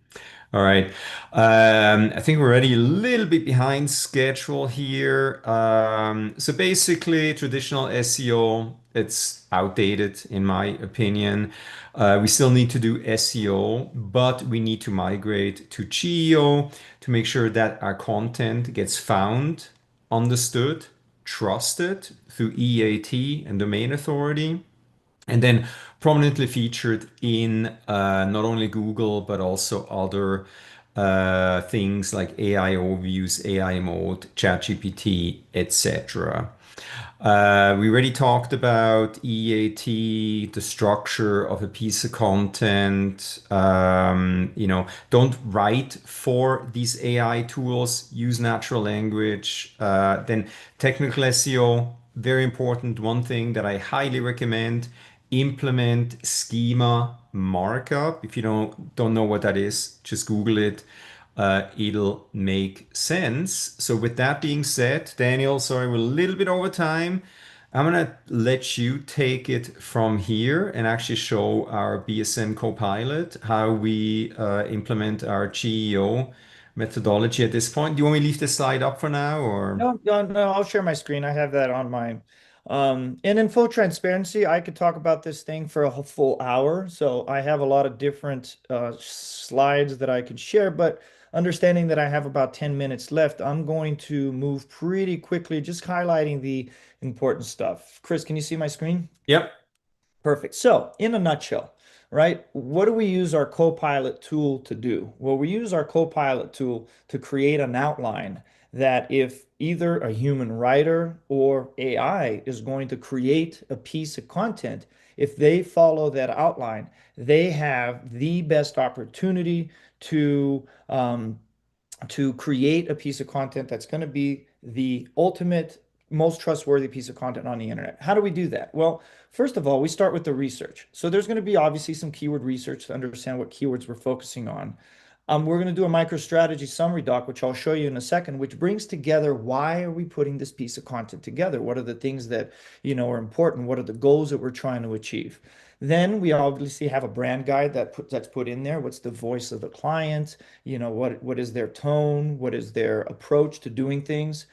All right. I think we're already a little bit behind schedule here. So basically, traditional SEO, It's outdated, in my opinion. We still need to do SEO, but we need to migrate to GEO to make sure that our content gets found, understood, trusted through EAT and domain authority, and then prominently featured in not only Google but also other things like AI overviews, AI mode, ChatGPT, etc. We already talked about EAT, the structure of a piece of content. Don't write for these AI tools, use natural language. Then technical SEO, very important. One thing that I highly recommend, implement schema markup. If you don't know what that is, just Google it. It'll make sense. So with that being said, Daniel, sorry, we're a little bit over time. I'm gonna let you take it from here and actually show our BSM Copilot how we implement our GEO methodology at this point. Do you want me to leave this slide up for now, or? No, no, no, I'll share my screen. I have that on mine. And in full transparency, I could talk about this thing for a full hour. So I have a lot of different slides that I could share, but understanding that I have about 10 minutes left, I'm going to move pretty quickly, just highlighting the important stuff. Chris, can you see my screen? Yep. Perfect. So, in a nutshell, right, what do we use our Copilot tool to do? Well, we use our Copilot tool to create an outline that if either a human writer or AI is going to create a piece of content, if they follow that outline, they have the best opportunity to create a piece of content that's going to be the ultimate, most trustworthy piece of content on the internet. How do we do that? Well, first of all, we start with the research. So there's going to be obviously some keyword research to understand what keywords we're focusing on. We're going to do a MicroStrategy summary doc, which I'll show you in a second, which brings together why are we putting this piece of content together? What are the things that, are important? What are the goals that we're trying to achieve? Then we obviously have a brand guide that's put in there. What's the voice of the client? What is their tone? What is their approach to doing things?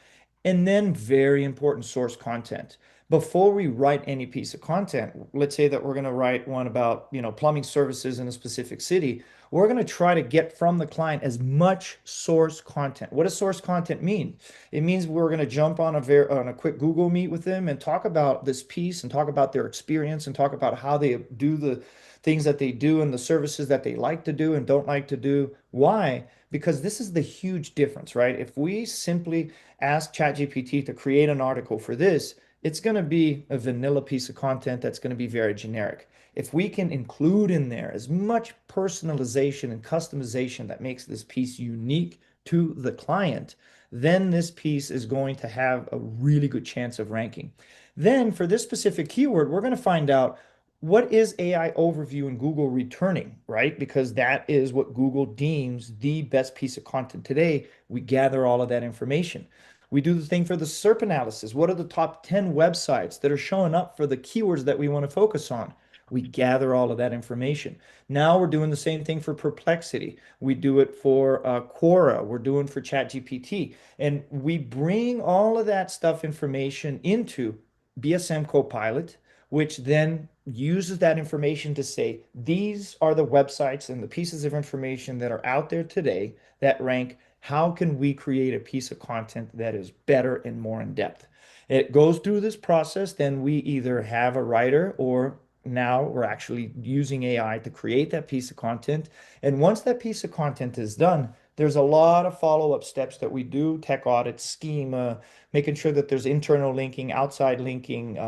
And then very important source content. Before we write any piece of content, let's say that we're going to write one about, plumbing services in a specific city. We're going to try to get from the client as much source content. What does source content mean? It means we're going to jump on a quick Google Meet with them and talk about this piece and talk about their experience and talk about how they do the things that they do and the services that they like to do and don't like to do. Why? Because this is the huge difference, right? If we simply ask ChatGPT to create an article for this, it's going to be a vanilla piece of content that's going to be very generic. If we can include in there as much personalization and customization that makes this piece unique to the client, then this piece is going to have a really good chance of ranking. Then for this specific keyword, we're going to find out what is AI overview in Google returning, right? Because that is what Google deems the best piece of content today. We gather all of that information. We do the thing for the SERP analysis. What are the top 10 websites that are showing up for the keywords that we want to focus on? We gather all of that information. Now we're doing the same thing for Perplexity. We do it for Quora. We're doing for ChatGPT. And we bring all of that stuff information into BSM Copilot, which then uses that information to say, these are the websites and the pieces of information that are out there today that rank. How can we create a piece of content that is better and more in depth? It goes through this process, then we either have a writer or now we're actually using AI to create that piece of content. And once that piece of content is done, there's a lot of follow-up steps that we do, tech audit, schema, making sure that there's internal linking, outside linking,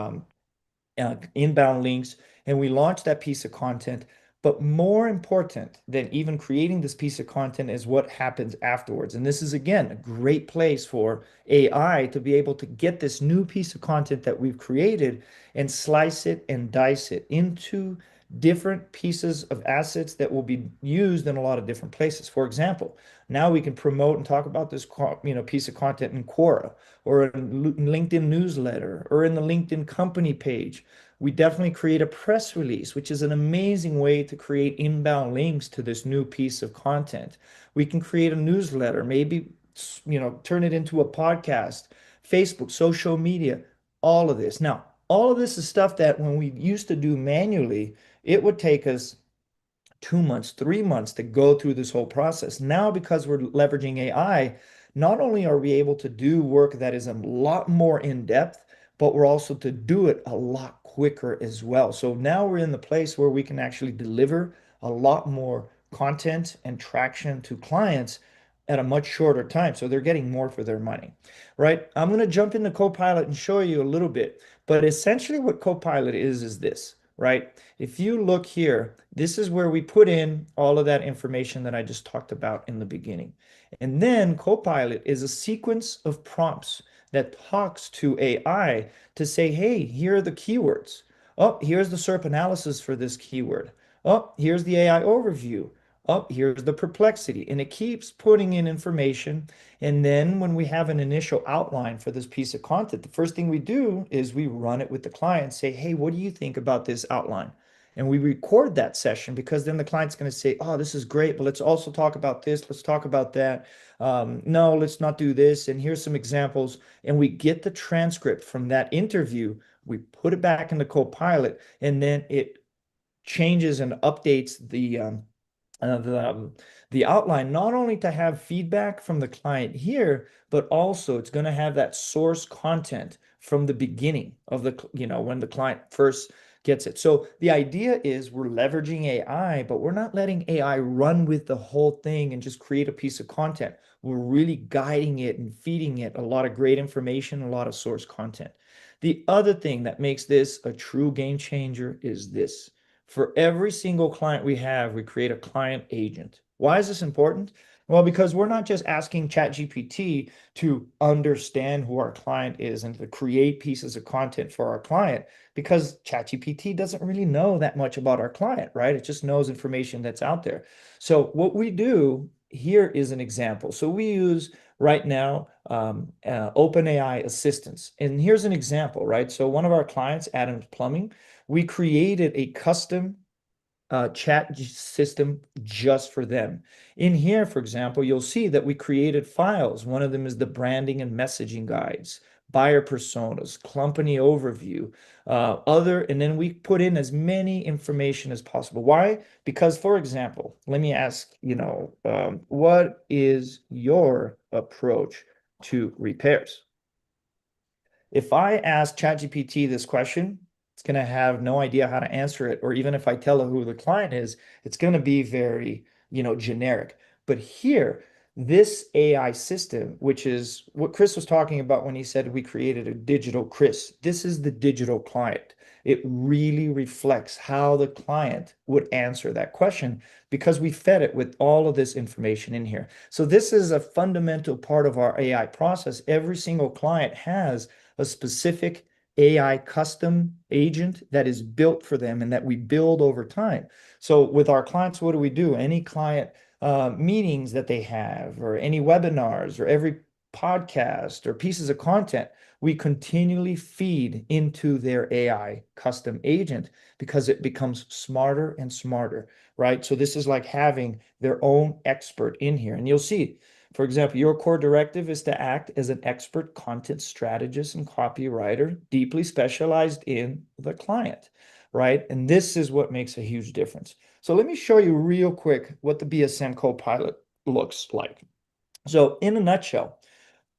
inbound links, and we launch that piece of content. But more important than even creating this piece of content is what happens afterwards. And this is, again, a great place for AI to be able to get this new piece of content that we've created and slice it and dice it into different pieces of assets that will be used in a lot of different places. For example, now we can promote and talk about this, piece of content in Quora or in LinkedIn newsletter or in the LinkedIn company page. We definitely create a press release, which is an amazing way to create inbound links to this new piece of content. We can create a newsletter, maybe, turn it into a podcast, Facebook, social media, all of this. Now, All of this is stuff that when we used to do manually, it would take us 2 months, 3 months to go through this whole process. Now, because we're leveraging AI, not only are we able to do work that is a lot more in depth, but we're also to do it a lot quicker as well. So now we're in the place where we can actually deliver a lot more content and traction to clients at a much shorter time. So they're getting more for their money, right? I'm going to jump into Copilot and show you a little bit, but essentially what Copilot is this, right? If you look here, this is where we put in all of that information that I just talked about in the beginning. And then Copilot is a sequence of prompts that talks to AI to say, hey, here are the keywords. Oh, here's the SERP analysis for this keyword. Oh, here's the AI overview. Oh, here's the perplexity. And it keeps putting in information. And then when we have an initial outline for this piece of content, the first thing we do is we run it with the client, say, hey, what do you think about this outline? And we record that session because then the client's going to say, oh, this is great, but let's also talk about this. Let's talk about that. No, let's not do this. And here's some examples. And we get the transcript from that interview. We put it back in the Copilot, and then it changes and updates uh, the, um, the outline, not only to have feedback from the client here, but also it's going to have that source content from the beginning of when the client first gets it. So the idea is we're leveraging AI, but we're not letting AI run with the whole thing and just create a piece of content. We're really guiding it and feeding it a lot of great information, a lot of source content. The other thing that makes this a true game changer is this. For every single client we have, we create a client agent. Why is this important? Well, because we're not just asking ChatGPT to understand who our client is and to create pieces of content for our client, because ChatGPT doesn't really know that much about our client, right? It just knows information that's out there. So what we do here is an example. So we use right now OpenAI assistants. And here's an example, right? So one of our clients, Adams Plumbing, we created a custom chat system just for them. In here, for example, you'll see that we created files. One of them is the branding and messaging guides, buyer personas, company overview, and then we put in as many information as possible. Why? Because, for example, let me ask, what is your approach to repairs? If I ask ChatGPT this question, it's going to have no idea how to answer it. Or even if I tell it who the client is, it's going to be very, generic. But here, this AI system, which is what Chris was talking about when he said we created a digital Chris, this is the digital client. It really reflects how the client would answer that question because we fed it with all of this information in here. So this is a fundamental part of our AI process. Every single client has a specific AI custom agent that is built for them and that we build over time. So with our clients, what do we do? Any client meetings that they have, or any webinars, or every podcast or pieces of content, we continually feed into their AI custom agent because it becomes smarter and smarter, right? So this is like having their own expert in here. And you'll see, for example, your core directive is to act as an expert content strategist and copywriter, deeply specialized in the client, right? And this is what makes a huge difference. So let me show you real quick what the BSM Copilot looks like. So in a nutshell,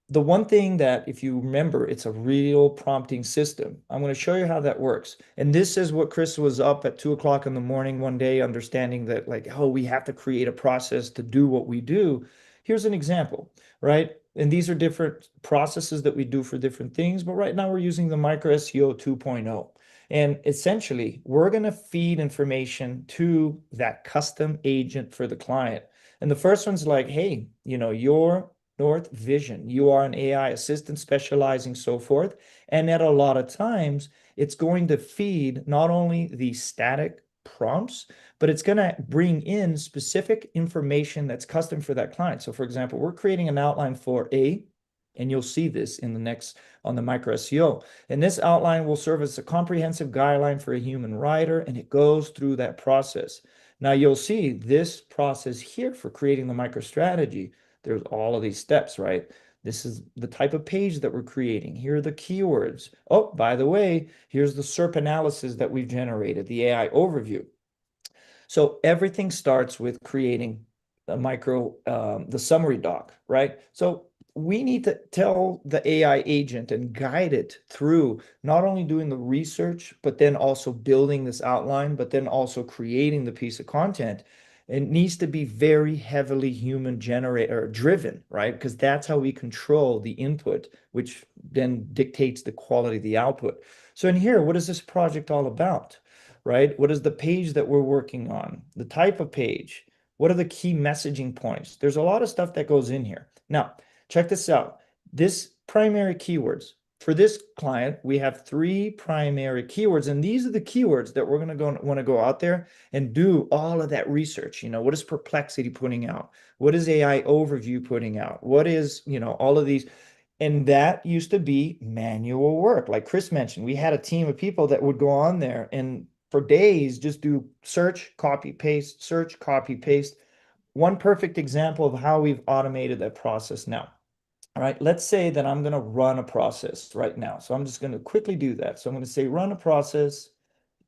the one thing that, if you remember, it's a real prompting system. I'm going to show you how that works. And this is what Chris was up at 2 o'clock in the morning one day, understanding that, like, oh, we have to create a process to do what we do. Here's an example, right? And these are different processes that we do for different things. But right now we're using the micro SEO 2.0. And essentially, we're going to feed information to that custom agent for the client. And the first one's like, hey, your North Vision. You are an AI assistant specializing so forth. And at a lot of times, it's going to feed not only the static prompts, but it's going to bring in specific information that's custom for that client. So for example, we're creating an outline for and you'll see this in the next on the micro SEO. And this outline will serve as a comprehensive guideline for a human writer, and it goes through that process. Now you'll see this process here for creating the micro strategy. There's all of these steps, right? This is the type of page that we're creating. Here are the keywords. Oh, by the way, here's the SERP analysis that we've generated, the AI overview. So everything starts with creating the summary doc, right? So we need to tell the AI agent and guide it through not only doing the research, but then also building this outline, but then also creating the piece of content. It needs to be very heavily human generator driven, right? Because that's how we control the input, which then dictates the quality of the output. So in here, what is this project all about? Right? What is the page that we're working on? The type of page? What are the key messaging points? There's a lot of stuff that goes in here. Now, check this out. This primary keywords. For this client, we have three primary keywords, and these are the keywords that we're going to want to go out there and do all of that research. What is Perplexity putting out? What is AI Overview putting out? What is, all of these. And that used to be manual work. Like Chris mentioned, we had a team of people that would go on there and for days just do search, copy, paste, search, copy, paste. One perfect example of how we've automated that process now. All right, let's say that I'm going to run a process right now. So I'm just going to quickly do that. So I'm going to say run a process.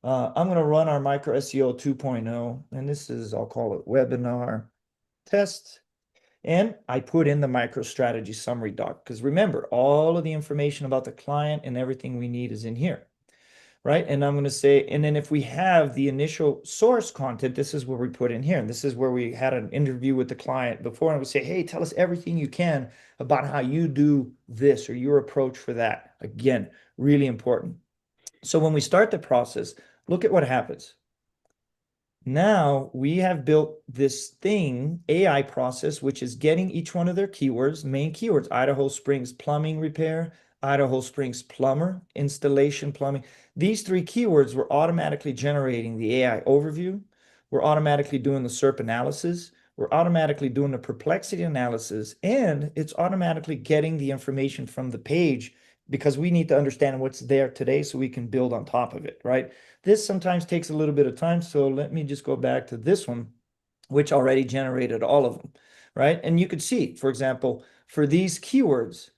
I'm going to run our micro SEO 2.0, and this is, I'll call it webinar test. And I put in the MicroStrategy summary doc because remember, all of the information about the client and everything we need is in here, right? And I'm going to say, and then if we have the initial source content, this is where we put in here. And this is where we had an interview with the client before and we say, hey, tell us everything you can about how you do this or your approach for that. Again, really important. So when we start the process, look at what happens. Now we have built this thing, AI process, which is getting each one of their keywords, main keywords, Idaho Springs plumbing repair, Idaho Springs plumber, installation plumbing. These three keywords were automatically generating the AI overview. We're automatically doing the SERP analysis. We're automatically doing the perplexity analysis, and it's automatically getting the information from the page because we need to understand what's there today so we can build on top of it, right? This sometimes takes a little bit of time, so let me just go back to this one, which already generated all of them, right? And you could see, for example, for these keywords,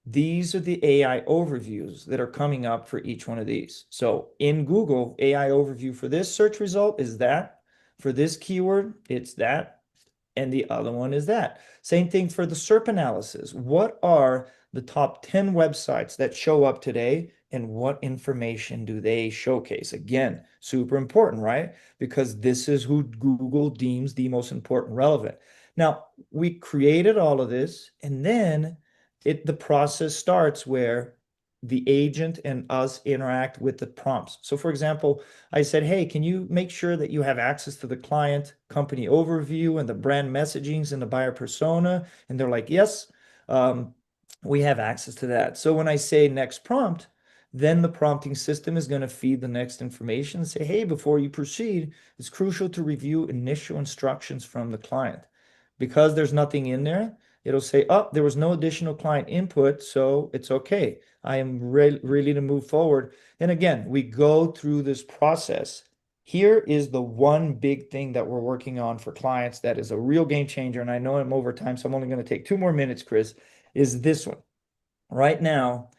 these are the AI overviews that are coming up for each one of these. So in Google, AI overview for this search result is that. For this keyword, it's that. And the other one is that. Same thing for the SERP analysis. What are the top 10 websites that show up today and what information do they showcase? Again, super important, right? Because this is who Google deems the most important relevant. Now, we created all of this and then the process starts where the agent and us interact with the prompts. So for example, I said, hey, can you make sure that you have access to the client company overview and the brand messagings and the buyer persona? And they're like, yes, we have access to that. So when I say next prompt, then the prompting system is going to feed the next information and say, hey, before you proceed, it's crucial to review initial instructions from the client. Because there's nothing in there, it'll say, oh, there was no additional client input, so it's okay. I am ready to move forward. And again, we go through this process. Here is the one big thing that we're working on for clients that is a real game changer. And I know I'm over time, so I'm only going to take 2 more minutes, Chris, is this one. Right now,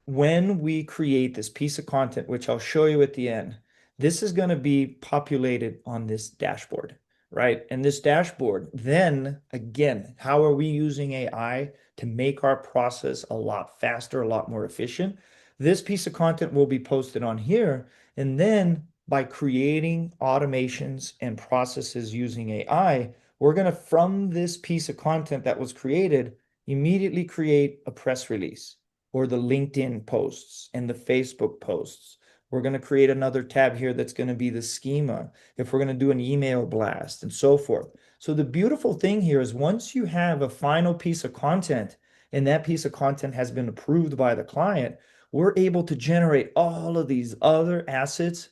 when we create this piece of content, which I'll show you at the end, this is going to be populated on this dashboard, right? And this dashboard, then again, how are we using AI to make our process a lot faster, a lot more efficient? This piece of content will be posted on here. And then by creating automations and processes using AI, we're going to, from this piece of content that was created, immediately create a press release or the LinkedIn posts and the Facebook posts. We're going to create another tab here that's going to be the schema, if we're going to do an email blast and so forth. So the beautiful thing here is once you have a final piece of content and that piece of content has been approved by the client, we're able to generate all of these other assets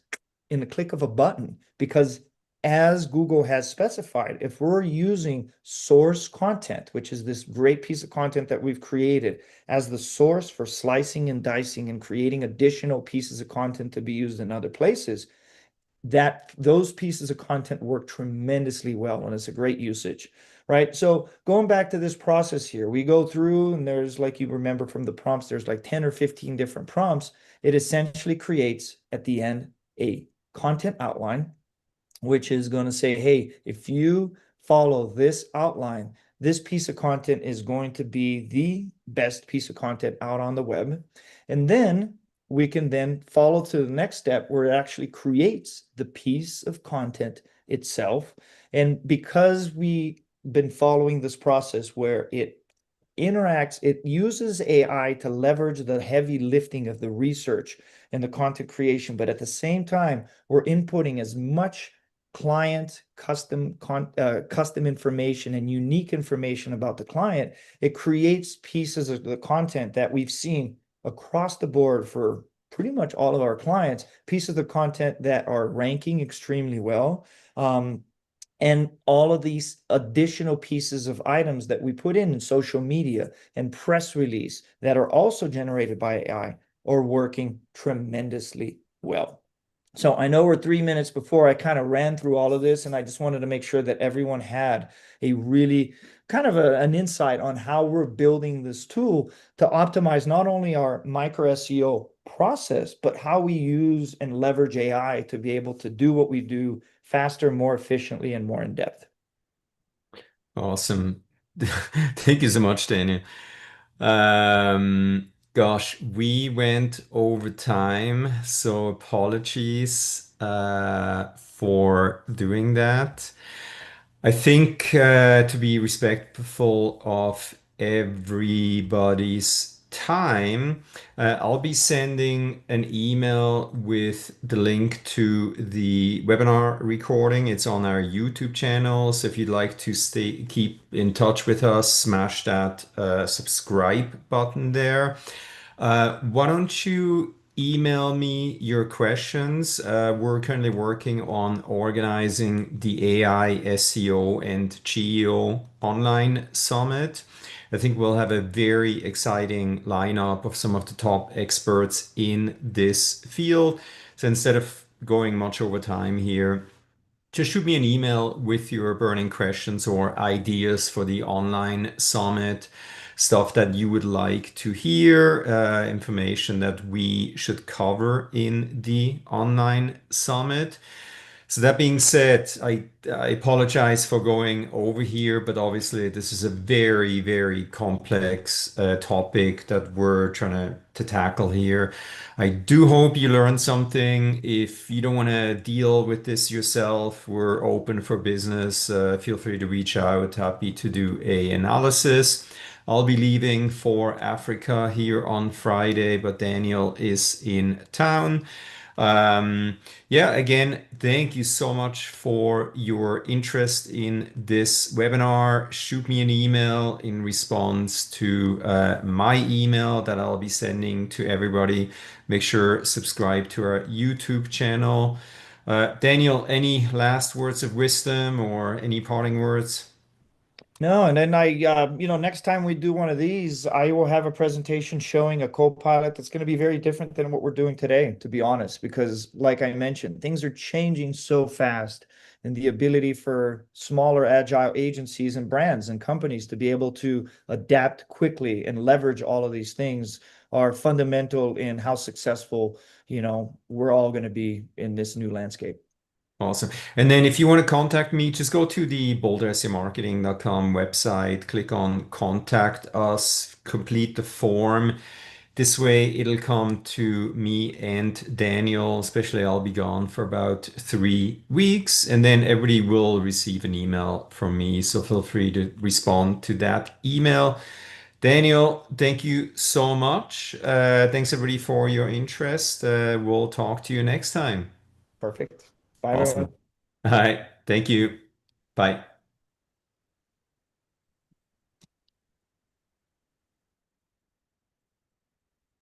in the click of a button because as Google has specified, if we're using source content, which is this great piece of content that we've created, as the source for slicing and dicing and creating additional pieces of content to be used in other places, that those pieces of content work tremendously well and it's a great usage, right? So going back to this process here, we go through and there's like you remember from the prompts, there's like 10 or 15 different prompts. It essentially creates at the end a content outline which is going to say, hey, if you follow this outline, this piece of content is going to be the best piece of content out on the web. And then we can then follow to the next step where it actually creates the piece of content itself. And because we've been following this process where it uses AI to leverage the heavy lifting of the research and the content creation, but at the same time, we're inputting as much client custom information and unique information about the client. It creates pieces of the content that we've seen across the board for pretty much all of our clients, pieces of content that are ranking extremely well. And all of these additional pieces of items that we put in social media and press release that are also generated by AI are working tremendously well. So I know we're 3 minutes before I kind of ran through all of this, and I just wanted to make sure that everyone had a really kind of an insight on how we're building this tool to optimize not only our micro SEO process, but how we use and leverage AI to be able to do what we do faster, more efficiently, and more in depth. Awesome. Thank you so much, Daniel. Gosh, we went over time, so apologies for doing that. I think to be respectful of everybody's time, I'll be sending an email with the link to the webinar recording. It's on our YouTube channel. So if you'd like to keep in touch with us, smash that subscribe button there. Why don't you email me your questions? We're currently working on organizing the AI, SEO, and GEO online summit. I think we'll have a very exciting lineup of some of the top experts in this field. So instead of going much over time here, just shoot me an email with your burning questions or ideas for the online summit, stuff that you would like to hear, information that we should cover in the online summit. So that being said, I apologize for going over here, but obviously this is a very, very complex topic that we're trying to tackle here. I do hope you learned something. If you don't want to deal with this yourself, we're open for business. Feel free to reach out. Happy to do a analysis. I'll be leaving for Africa here on Friday, but Daniel is in town. Um, yeah, again, thank you so much for your interest in this webinar. Shoot me an email in response to my email that I'll be sending to everybody. Make sure subscribe to our YouTube channel. Daniel, any last words of wisdom or any parting words? No, and then next time we do one of these, I will have a presentation showing a Copilot that's going to be very different than what we're doing today, to be honest, because like I mentioned, things are changing so fast, and the ability for smaller agile agencies and brands and companies to be able to adapt quickly and leverage all of these things are fundamental in how successful, we're all going to be in this new landscape. Awesome. And then if you want to contact me, just go to the bouldersmarketing.com website, click on contact us, complete the form. This way it'll come to me and Daniel, especially I'll be gone for about 3 weeks, and then everybody will receive an email from me. So feel free to respond to that email. Daniel, thank you so much. Thanks everybody for your interest. We'll talk to you next time. Perfect. Bye, Awesome. everyone. All right. Thank you. Bye.